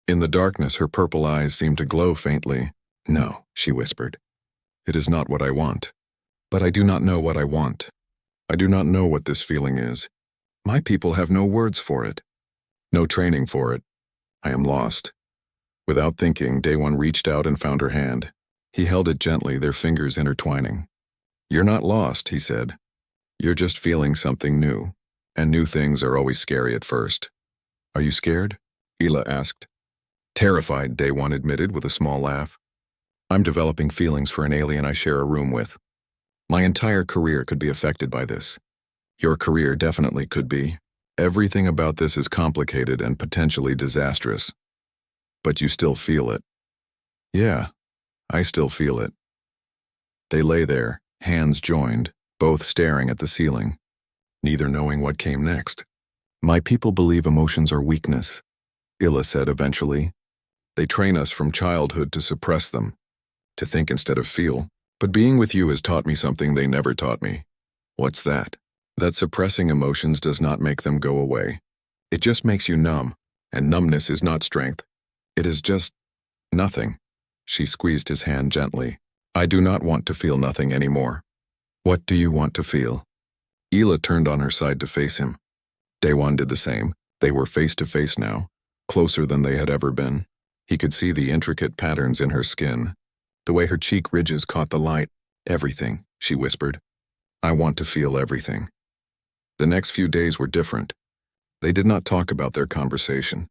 In the darkness, her purple eyes seemed to glow faintly. No, she whispered. It is not what I want. But I do not know what I want. I do not know what this feeling is. My people have no words for it. No training for it. I am lost. Without thinking, Daewon reached out and found her hand. He held it gently, their fingers intertwining. You're not lost, he said. You're just feeling something new, and new things are always scary at first. Are you scared? Hila asked. Terrified, Daewon admitted with a small laugh. I'm developing feelings for an alien I share a room with. My entire career could be affected by this. Your career definitely could be. Everything about this is complicated and potentially disastrous. But you still feel it. Yeah, I still feel it. They lay there, hands joined, both staring at the ceiling, neither knowing what came next. My people believe emotions are weakness, Hila said eventually. They train us from childhood to suppress them, to think instead of feel. But being with you has taught me something they never taught me. What's that? That suppressing emotions does not make them go away. It just makes you numb, and numbness is not strength. It is just nothing. She squeezed his hand gently. I do not want to feel nothing anymore. What do you want to feel? Hila turned on her side to face him. Daewon did the same. They were face to face now, closer than they had ever been. He could see the intricate patterns in her skin, the way her cheek ridges caught the light. Everything, she whispered. I want to feel everything. The next few days were different. They did not talk about their conversation,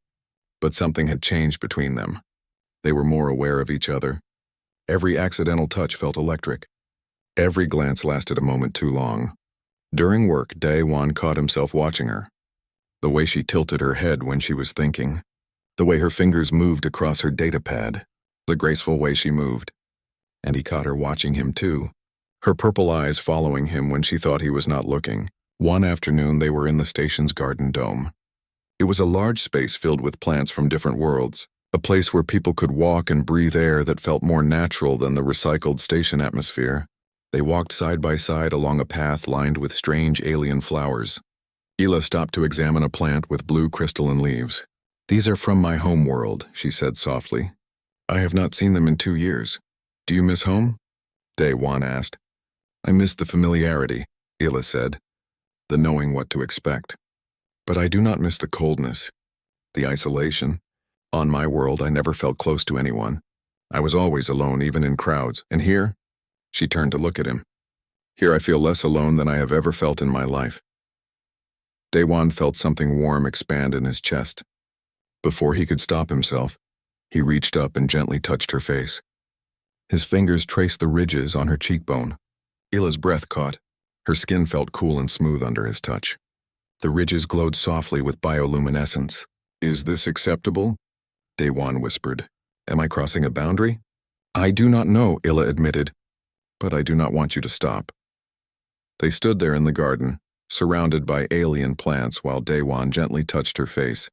but something had changed between them. They were more aware of each other. Every accidental touch felt electric. Every glance lasted a moment too long. During work, Daewon caught himself watching her. The way she tilted her head when she was thinking. The way her fingers moved across her data pad. The graceful way she moved. And he caught her watching him too. Her purple eyes following him when she thought he was not looking. One afternoon, they were in the station's garden dome. It was a large space filled with plants from different worlds. A place where people could walk and breathe air that felt more natural than the recycled station atmosphere. They walked side by side along a path lined with strange alien flowers. Hila stopped to examine a plant with blue crystalline leaves. These are from my home world, she said softly. I have not seen them in 2 years. Do you miss home? Daewon asked. I miss the familiarity, Hila said, the knowing what to expect. But I do not miss the coldness, the isolation. On my world, I never felt close to anyone. I was always alone, even in crowds. And here, she turned to look at him. Here I feel less alone than I have ever felt in my life. Daewon felt something warm expand in his chest. Before he could stop himself, he reached up and gently touched her face. His fingers traced the ridges on her cheekbone. Hila's breath caught. Her skin felt cool and smooth under his touch. The ridges glowed softly with bioluminescence. Is this acceptable? Daewon whispered. Am I crossing a boundary? I do not know, Hila admitted, but I do not want you to stop. They stood there in the garden, surrounded by alien plants while Daewon gently touched her face.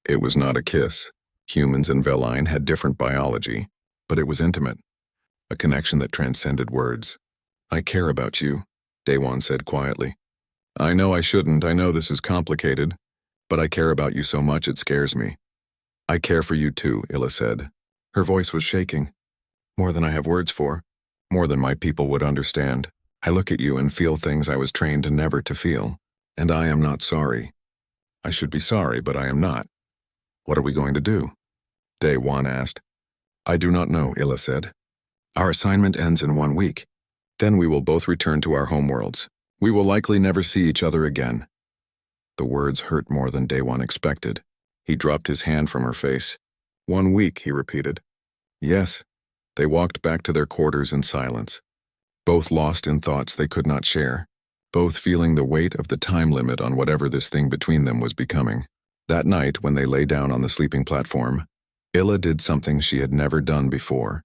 It was not a kiss. Humans and Valine had different biology, but it was intimate, a connection that transcended words. I care about you, Daewon said quietly. I know I shouldn't, I know this is complicated, but I care about you so much it scares me. I care for you too, Hila said. Her voice was shaking. More than I have words for, more than my people would understand. I look at you and feel things I was trained never to feel, and I am not sorry. I should be sorry, but I am not. What are we going to do? Daewon asked. I do not know, Hila said. Our assignment ends in 1 week. Then we will both return to our homeworlds. We will likely never see each other again. The words hurt more than Daewon expected. He dropped his hand from her face. 1 week, he repeated. Yes. They walked back to their quarters in silence, both lost in thoughts they could not share, both feeling the weight of the time limit on whatever this thing between them was becoming. That night, when they lay down on the sleeping platform, Illa did something she had never done before.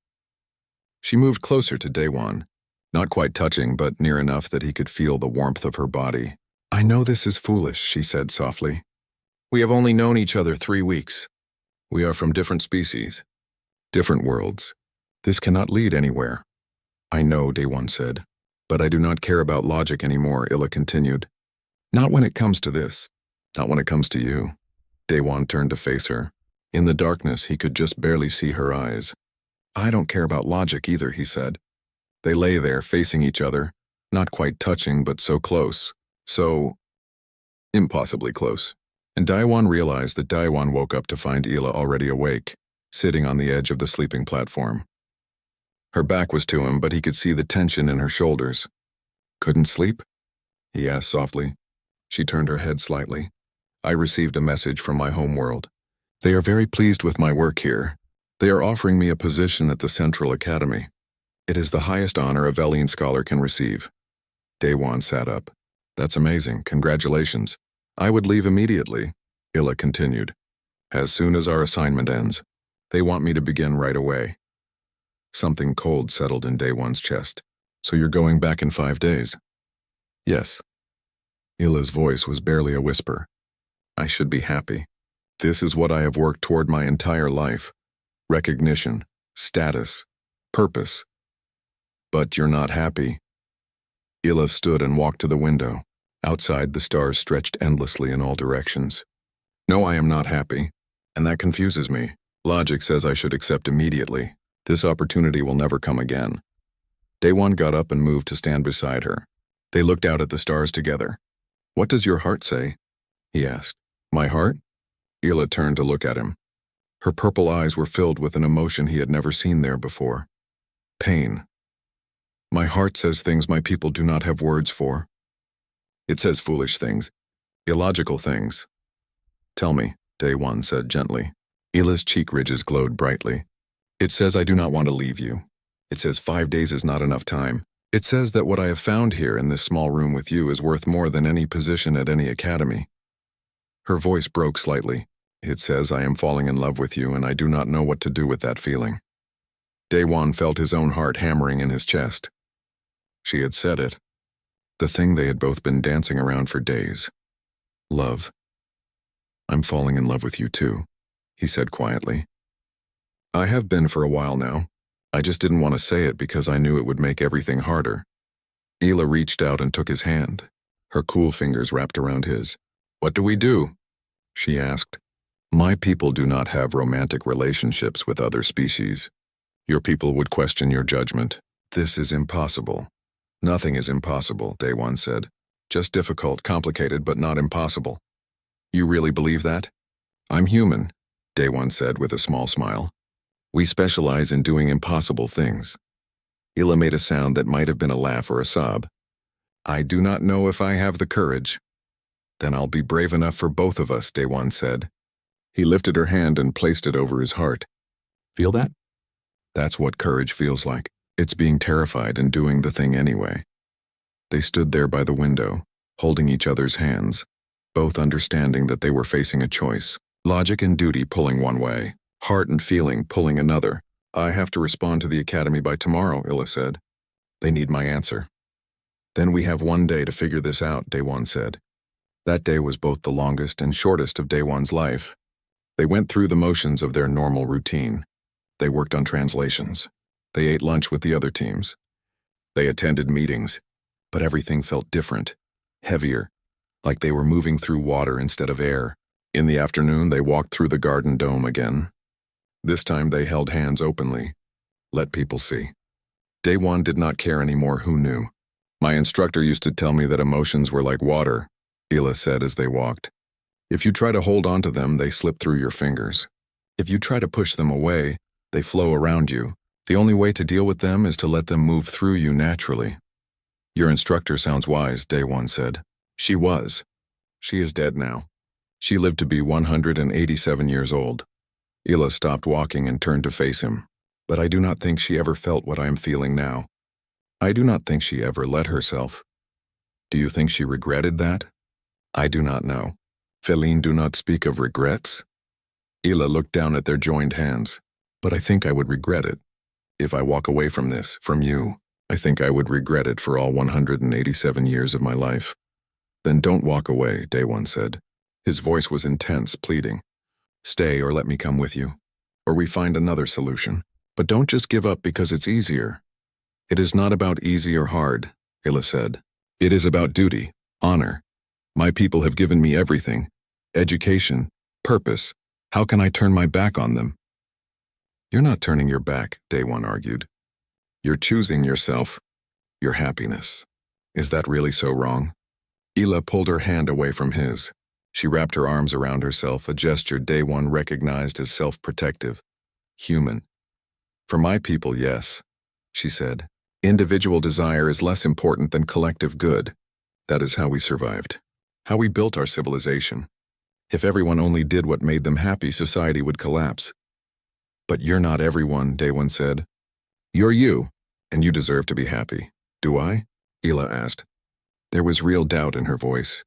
She moved closer to Daewon, not quite touching, but near enough that he could feel the warmth of her body. I know this is foolish, she said softly. We have only known each other 3 weeks. We are from different species, different worlds. This cannot lead anywhere. I know, Daewon said, but I do not care about logic anymore, Illa continued. Not when it comes to this. Not when it comes to you. Daewon turned to face her. In the darkness, he could just barely see her eyes. I don't care about logic either, he said. They lay there, facing each other, not quite touching, but so close. So impossibly close. And Daewon realized that Daewon woke up to find Illa already awake, sitting on the edge of the sleeping platform. Her back was to him, but he could see the tension in her shoulders. Couldn't sleep? He asked softly. She turned her head slightly. I received a message from my home world. They are very pleased with my work here. They are offering me a position at the Central Academy. It is the highest honor a Velian scholar can receive. Daewon sat up. That's amazing. Congratulations. I would leave immediately, Illa continued. As soon as our assignment ends. They want me to begin right away. Something cold settled in Daewon's chest. So you're going back in 5 days? Yes. Illa's voice was barely a whisper. I should be happy. This is what I have worked toward my entire life. Recognition, status, purpose. But you're not happy. Illa stood and walked to the window. Outside, the stars stretched endlessly in all directions. No, I am not happy, and that confuses me. Logic says I should accept immediately. This opportunity will never come again. Daewon got up and moved to stand beside her. They looked out at the stars together. What does your heart say? He asked. My heart? Illa turned to look at him. Her purple eyes were filled with an emotion he had never seen there before. Pain. My heart says things my people do not have words for. It says foolish things, illogical things. Tell me, Daewon said gently. Illa's cheek ridges glowed brightly. It says I do not want to leave you. It says 5 days is not enough time. It says that what I have found here in this small room with you is worth more than any position at any academy. Her voice broke slightly. It says I am falling in love with you and I do not know what to do with that feeling. Daewon felt his own heart hammering in his chest. She had said it. The thing they had both been dancing around for days. Love. I'm falling in love with you too, he said quietly. I have been for a while now. I just didn't want to say it because I knew it would make everything harder. Illa reached out and took his hand. Her cool fingers wrapped around his. What do we do? She asked. My people do not have romantic relationships with other species. Your people would question your judgment. This is impossible. Nothing is impossible, Daewon said. Just difficult, complicated, but not impossible. You really believe that? I'm human, Daewon said with a small smile. We specialize in doing impossible things. Illa made a sound that might have been a laugh or a sob. I do not know if I have the courage. Then I'll be brave enough for both of us, Daewon said. He lifted her hand and placed it over his heart. Feel that? That's what courage feels like. It's being terrified and doing the thing anyway. They stood there by the window, holding each other's hands, both understanding that they were facing a choice. Logic and duty pulling one way, heart and feeling pulling another. I have to respond to the academy by tomorrow, Illa said. They need my answer. Then we have 1 day to figure this out, Daewon said. That day was both the longest and shortest of Daewon's life. They went through the motions of their normal routine. They worked on translations. They ate lunch with the other teams. They attended meetings, but everything felt different, heavier, like they were moving through water instead of air. In the afternoon, they walked through the garden dome again. This time they held hands openly. Let people see. Daewon did not care anymore who knew. My instructor used to tell me that emotions were like water, Illa said as they walked. If you try to hold on to them, they slip through your fingers. If you try to push them away, they flow around you. The only way to deal with them is to let them move through you naturally. Your instructor sounds wise, Daewon said. She was. She is dead now. She lived to be 187 years old. Ila stopped walking and turned to face him. But I do not think she ever felt what I am feeling now. I do not think she ever let herself. Do you think she regretted that? I do not know. Feline do not speak of regrets. Ila looked down at their joined hands. But I think I would regret it. If I walk away from this, from you, I think I would regret it for all 187 years of my life. Then don't walk away, Daewon said. His voice was intense, pleading. Stay or let me come with you. Or we find another solution. But don't just give up because it's easier. It is not about easy or hard, Ila said. It is about duty, honor. My people have given me everything. Education, purpose. How can I turn my back on them? You're not turning your back, Daewon argued. You're choosing yourself, your happiness. Is that really so wrong? Ila pulled her hand away from his. She wrapped her arms around herself, a gesture Daewon recognized as self-protective. Human. For my people, yes, she said. Individual desire is less important than collective good. That is how we survived. How we built our civilization. If everyone only did what made them happy, society would collapse. But you're not everyone, Daewon said. You're you, and you deserve to be happy. Do I? Ila asked. There was real doubt in her voice.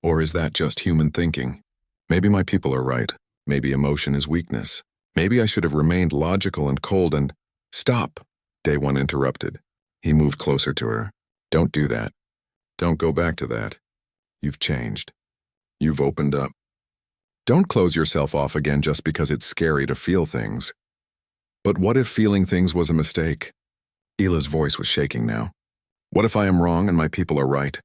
Or is that just human thinking? Maybe my people are right. Maybe emotion is weakness. Maybe I should have remained logical and cold and— Stop, Daewon interrupted. He moved closer to her. Don't do that. Don't go back to that. You've changed. You've opened up. Don't close yourself off again just because it's scary to feel things. But what if feeling things was a mistake? Ila's voice was shaking now. What if I am wrong and my people are right?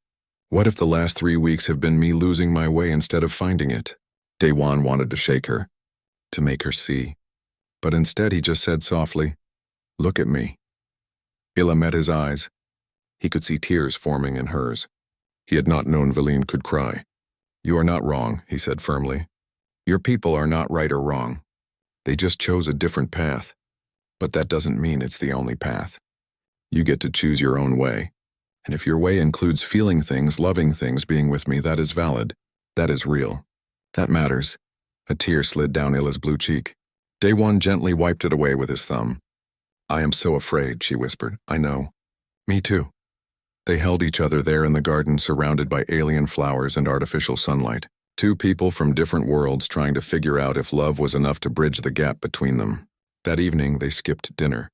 What if the last 3 weeks have been me losing my way instead of finding it? Daewon wanted to shake her, to make her see. But instead he just said softly, Look at me. Ila met his eyes. He could see tears forming in hers. He had not known Feline could cry. You are not wrong, he said firmly. Your people are not right or wrong. They just chose a different path. But that doesn't mean it's the only path. You get to choose your own way. And if your way includes feeling things, loving things, being with me, that is valid. That is real. That matters. A tear slid down Ila's blue cheek. Daewon gently wiped it away with his thumb. I am so afraid, she whispered. I know. Me too. They held each other there in the garden, surrounded by alien flowers and artificial sunlight. Two people from different worlds trying to figure out if love was enough to bridge the gap between them. That evening, they skipped dinner.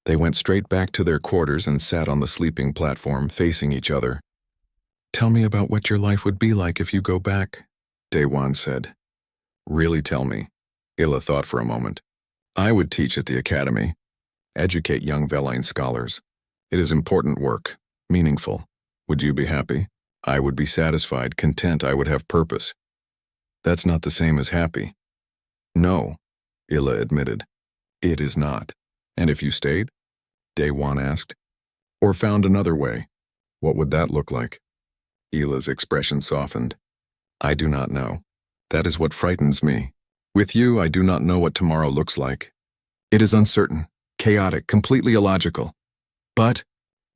They went straight back to their quarters and sat on the sleeping platform, facing each other. Tell me about what your life would be like if you go back, Daewon said. Really tell me. Ila thought for a moment. I would teach at the academy. Educate young Veline scholars. It is important work, meaningful. Would you be happy? I would be satisfied, content. I would have purpose. That's not the same as happy. No, Ila admitted. It is not. And if you stayed? Daewon asked. Or found another way, what would that look like? Ila's expression softened. I do not know. That is what frightens me. With you, I do not know what tomorrow looks like. It is uncertain, chaotic, completely illogical. But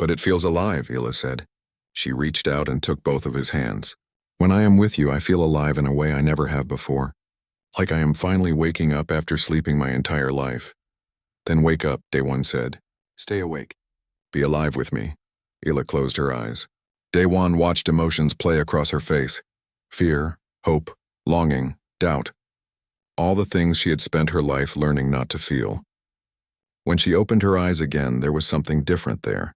it feels alive, Ila said. She reached out and took both of his hands. When I am with you, I feel alive in a way I never have before. Like I am finally waking up after sleeping my entire life. Then wake up, Daewon said. Stay awake. Be alive with me. Ila closed her eyes. Daewon watched emotions play across her face. Fear, hope, longing, doubt. All the things she had spent her life learning not to feel. When she opened her eyes again, there was something different there.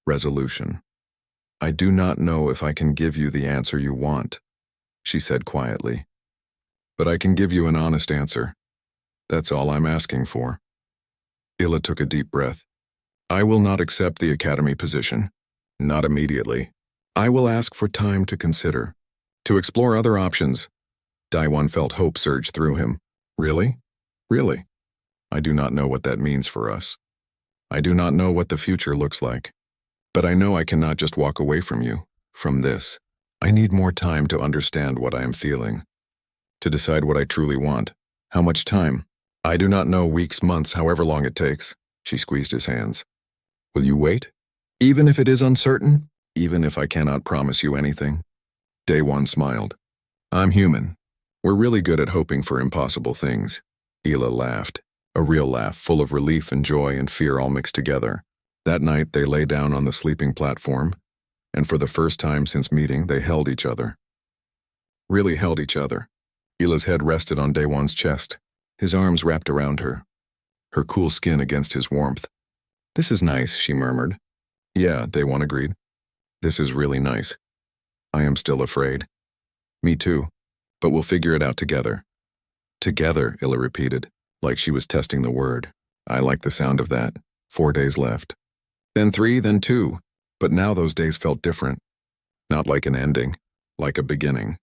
Resolution. I do not know if I can give you the answer you want, she said quietly. But I can give you an honest answer. That's all I'm asking for. Ila took a deep breath. I will not accept the academy position. Not immediately. I will ask for time to consider. To explore other options. Daewon felt hope surge through him. Really? Really? I do not know what that means for us. I do not know what the future looks like. But I know I cannot just walk away from you, from this. I need more time to understand what I am feeling. To decide what I truly want. How much time? I do not know, weeks, months, however long it takes. She squeezed his hands. Will you wait? Even if it is uncertain? Even if I cannot promise you anything? Daewon smiled. I'm human. We're really good at hoping for impossible things. Ela laughed, a real laugh full of relief and joy and fear all mixed together. That night they lay down on the sleeping platform, and for the first time since meeting they held each other. Really held each other. Ela's head rested on Daewon's chest, his arms wrapped around her, her cool skin against his warmth. "This is nice," she murmured. "Yeah," Daewon agreed. "This is really nice. I am still afraid." "Me too. But we'll figure it out together." "Together," Ela repeated, like she was testing the word. I like the sound of that. 4 days left. Then 3, then 2. But now those days felt different. Not like an ending, like a beginning.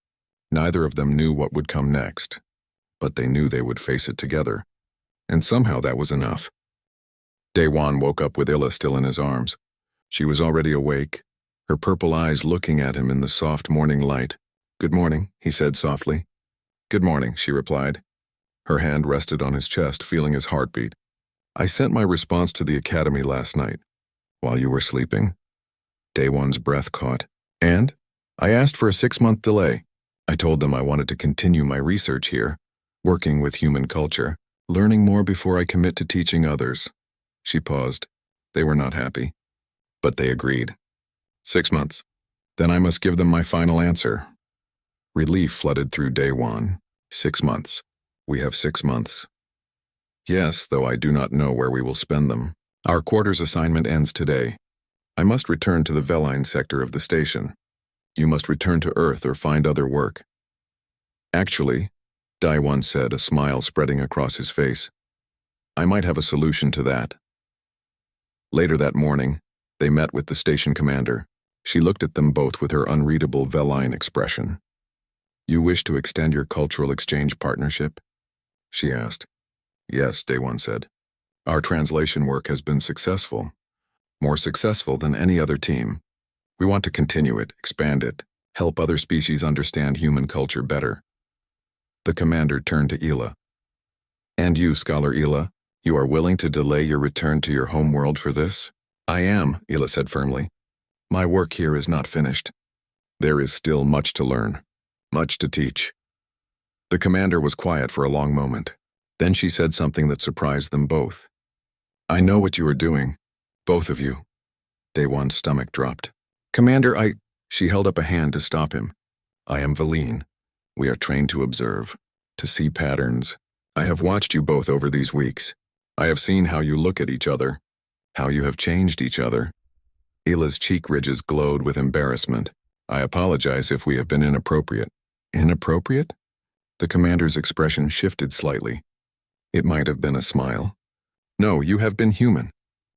Neither of them knew what would come next, but they knew they would face it together. And somehow that was enough. Daewon woke up with Ela still in his arms. She was already awake, her purple eyes looking at him in the soft morning light. "Good morning," he said softly. "Good morning," she replied. Her hand rested on his chest, feeling his heartbeat. "I sent my response to the academy last night, while you were sleeping." Daewon's breath caught. "And? I asked for a 6-month delay. I told them I wanted to continue my research here, working with human culture, learning more before I commit to teaching others." She paused. They were not happy, but they agreed. 6 months. Then I must give them my final answer. Relief flooded through Daewon. 6 months. We have 6 months. Yes, though I do not know where we will spend them. Our quarters assignment ends today. I must return to the Veline sector of the station. You must return to Earth or find other work. Actually, Daewon said, a smile spreading across his face, I might have a solution to that. Later that morning, they met with the station commander. She looked at them both with her unreadable Veline expression. "You wish to extend your cultural exchange partnership?" she asked. "Yes," Daewon said. "Our translation work has been successful. More successful than any other team. We want to continue it, expand it, help other species understand human culture better." The commander turned to Ela. "And you, Scholar Ela, you are willing to delay your return to your home world for this?" "I am," Ela said firmly. "My work here is not finished. There is still much to learn, much to teach." The commander was quiet for a long moment. Then she said something that surprised them both. "I know what you are doing, both of you." Daewon's stomach dropped. "Commander, She held up a hand to stop him. "I am Valine. We are trained to observe, to see patterns. I have watched you both over these weeks. I have seen how you look at each other, how you have changed each other." Ela's cheek ridges glowed with embarrassment. "I apologize if we have been inappropriate." "Inappropriate?" The commander's expression shifted slightly. It might have been a smile. "No, you have been human.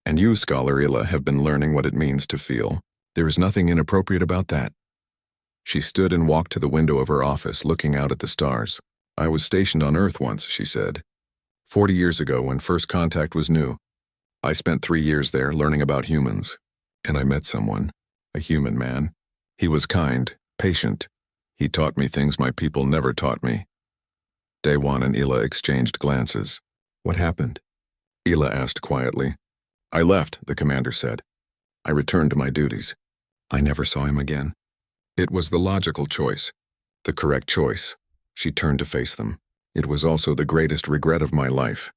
And you, Scholar Ela, have been learning what it means to feel. There is nothing inappropriate about that." She stood and walked to the window of her office, looking out at the stars. "I was stationed on Earth once," she said. 40 years ago, when first contact was new. I spent 3 years there learning about humans. And I met someone, a human man. He was kind, patient. He taught me things my people never taught me." Daewon and Ela exchanged glances. "What happened?" Ela asked quietly. "I left," the commander said. "I returned to my duties. I never saw him again. It was the logical choice, the correct choice." She turned to face them. "It was also the greatest regret of my life."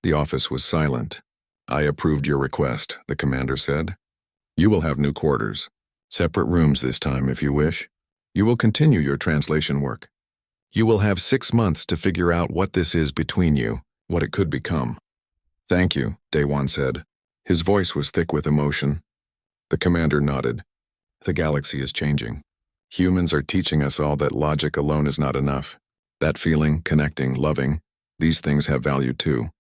The office was silent. "I approved your request," the commander said. "You will have new quarters. Separate rooms this time if you wish. You will continue your translation work. You will have 6 months to figure out what this is between you, what it could become." "Thank you," Daewon said. His voice was thick with emotion. The commander nodded. "The galaxy is changing. Humans are teaching us all that logic alone is not enough. That feeling, connecting, loving, these things have value too.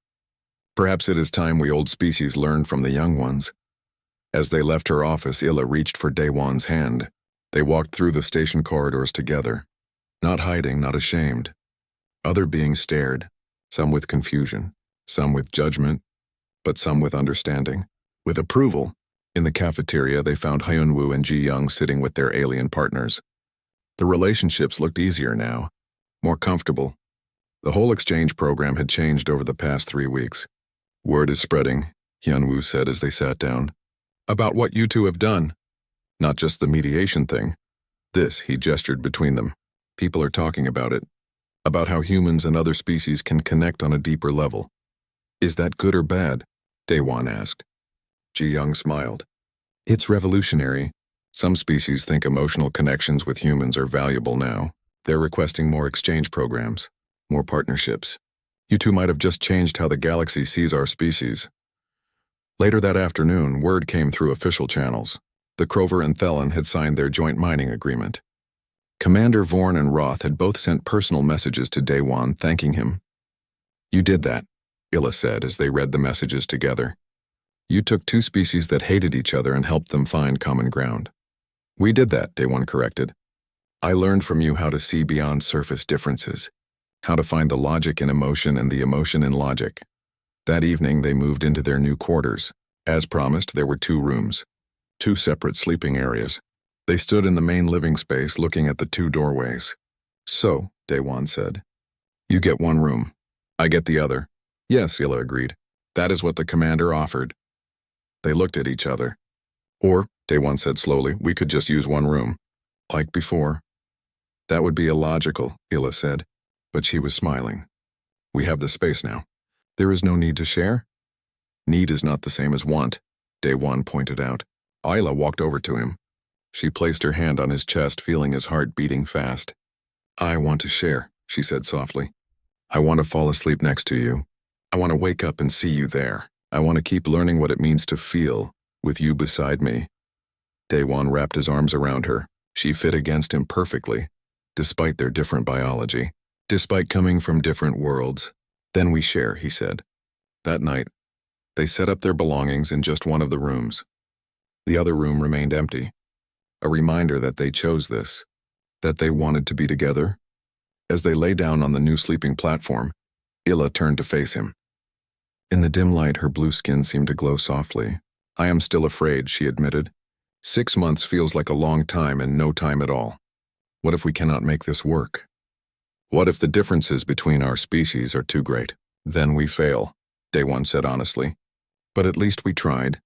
Perhaps it is time we old species learned from the young ones." As they left her office, Ela reached for Daewon's hand. They walked through the station corridors together. Not hiding, not ashamed. Other beings stared, some with confusion, some with judgment, but some with understanding, with approval. In the cafeteria, they found Hyunwoo and Ji-young sitting with their alien partners. The relationships looked easier now, more comfortable. The whole exchange program had changed over the past 3 weeks. "Word is spreading," Hyunwoo said as they sat down, "about what you two have done. Not just the mediation thing. This," he gestured between them. "People are talking about it. about how humans and other species can connect on a deeper level. Is that good or bad? Daewon asked. Ji Young smiled. It's revolutionary. Some species think emotional connections with humans are valuable now. They're requesting more exchange programs, more partnerships. You two might have just changed how the galaxy sees our species. Later that afternoon, word came through official channels. The Crover and Thelen had signed their joint mining agreement. Commander Vorn and Roth had both sent personal messages to Daewon thanking him. You did that, Illa said as they read the messages together. You took two species that hated each other and helped them find common ground. We did that, Daewon corrected. I learned from you how to see beyond surface differences, how to find the logic in emotion and the emotion in logic. That evening they moved into their new quarters. As promised, there were 2 rooms, 2 separate sleeping areas. They stood in the main living space looking at the 2 doorways. So, Daewon said, you get 1 room. I get the other. Yes, Illa agreed. That is what the commander offered. They looked at each other. Or, Daewon said slowly, we could just use 1 room. Like before. That would be illogical, Illa said, but she was smiling. We have the space now. There is no need to share. Need is not the same as want, Daewon pointed out. Illa walked over to him. She placed her hand on his chest, feeling his heart beating fast. I want to share, she said softly. I want to fall asleep next to you. I want to wake up and see you there. I want to keep learning what it means to feel, with you beside me. Daewon wrapped his arms around her. She fit against him perfectly, despite their different biology, despite coming from different worlds. Then we share, he said. That night, they set up their belongings in just one of the rooms. The other room remained empty, a reminder that they chose this, that they wanted to be together. As they lay down on the new sleeping platform, Illa turned to face him. In the dim light, her blue skin seemed to glow softly. I am still afraid, she admitted. 6 months feels like a long time and no time at all. What if we cannot make this work? What if the differences between our species are too great? Then we fail, Daewon said honestly. But at least we tried.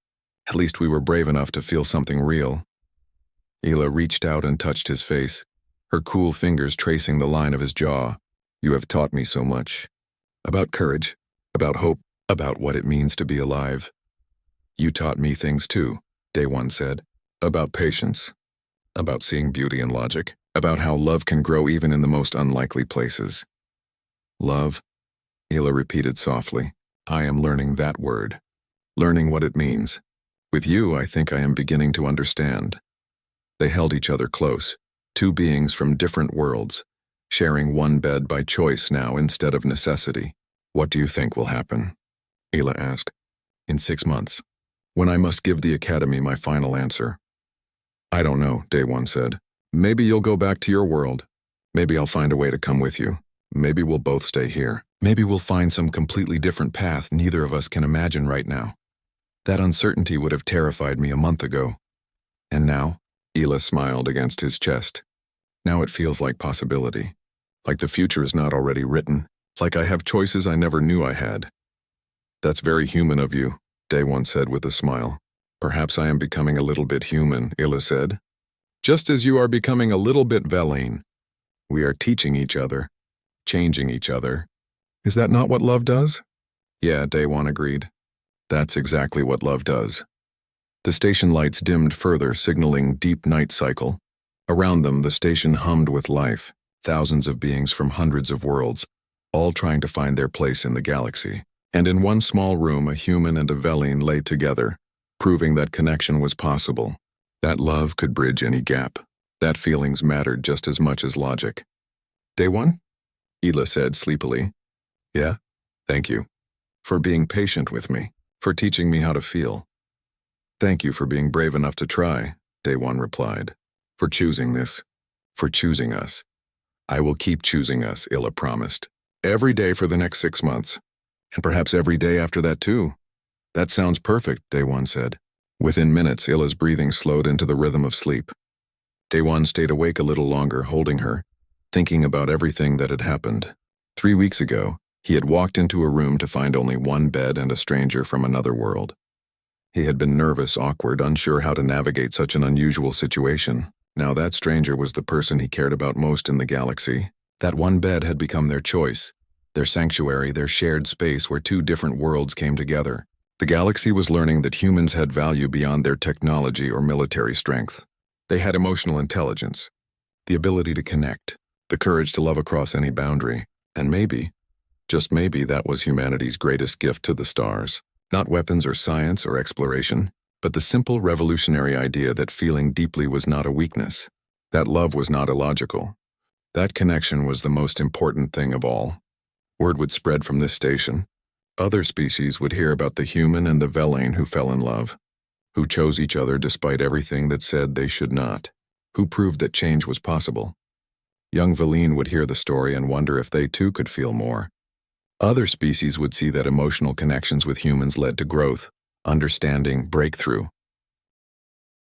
At least we were brave enough to feel something real. Illa reached out and touched his face, her cool fingers tracing the line of his jaw. You have taught me so much. About courage, about hope, about what it means to be alive. You taught me things too, Daewon said. About patience. About seeing beauty in logic. About how love can grow even in the most unlikely places. Love, Illa repeated softly. I am learning that word. Learning what it means. With you, I think I am beginning to understand. They held each other close, 2 beings from different worlds, sharing one bed by choice now instead of necessity. What do you think will happen? Illa asked. In 6 months. When I must give the Academy my final answer. I don't know, Daewon said. Maybe you'll go back to your world. Maybe I'll find a way to come with you. Maybe we'll both stay here. Maybe we'll find some completely different path neither of us can imagine right now. That uncertainty would have terrified me a month ago. And now, Illa smiled against his chest. Now it feels like possibility. Like the future is not already written. Like I have choices I never knew I had. That's very human of you, Daewon said with a smile. Perhaps I am becoming a little bit human, Illa said. Just as you are becoming a little bit Veline. We are teaching each other, changing each other. Is that not what love does? Yeah, Daewon agreed. That's exactly what love does. The station lights dimmed further, signaling deep night cycle. Around them, the station hummed with life, thousands of beings from hundreds of worlds, all trying to find their place in the galaxy. And in one small room, a human and a Veline lay together, proving that connection was possible. That love could bridge any gap. That feelings mattered just as much as logic. Daewon? Illa said sleepily. Yeah? Thank you. For being patient with me. For teaching me how to feel. Thank you for being brave enough to try, Daewon replied. For choosing this. For choosing us. I will keep choosing us, Illa promised. Every day for the next 6 months. And perhaps every day after that too. That sounds perfect, Daewon said. Within minutes, Illa's breathing slowed into the rhythm of sleep. Daewon stayed awake a little longer, holding her, thinking about everything that had happened. 3 weeks ago, he had walked into a room to find only one bed and a stranger from another world. He had been nervous, awkward, unsure how to navigate such an unusual situation. Now that stranger was the person he cared about most in the galaxy, That one bed had become their choice, their sanctuary, their shared space where two different worlds came together. The galaxy was learning that humans had value beyond their technology or military strength. They had emotional intelligence, the ability to connect, the courage to love across any boundary, and maybe, just maybe, that was humanity's greatest gift to the stars. Not weapons or science or exploration, but the simple revolutionary idea that feeling deeply was not a weakness, that love was not illogical. That connection was the most important thing of all. Word would spread from this station. Other species would hear about the human and the Velain who fell in love, who chose each other despite everything that said they should not, who proved that change was possible. Young Valine would hear the story and wonder if they too could feel more. Other species would see that emotional connections with humans led to growth, understanding, breakthrough.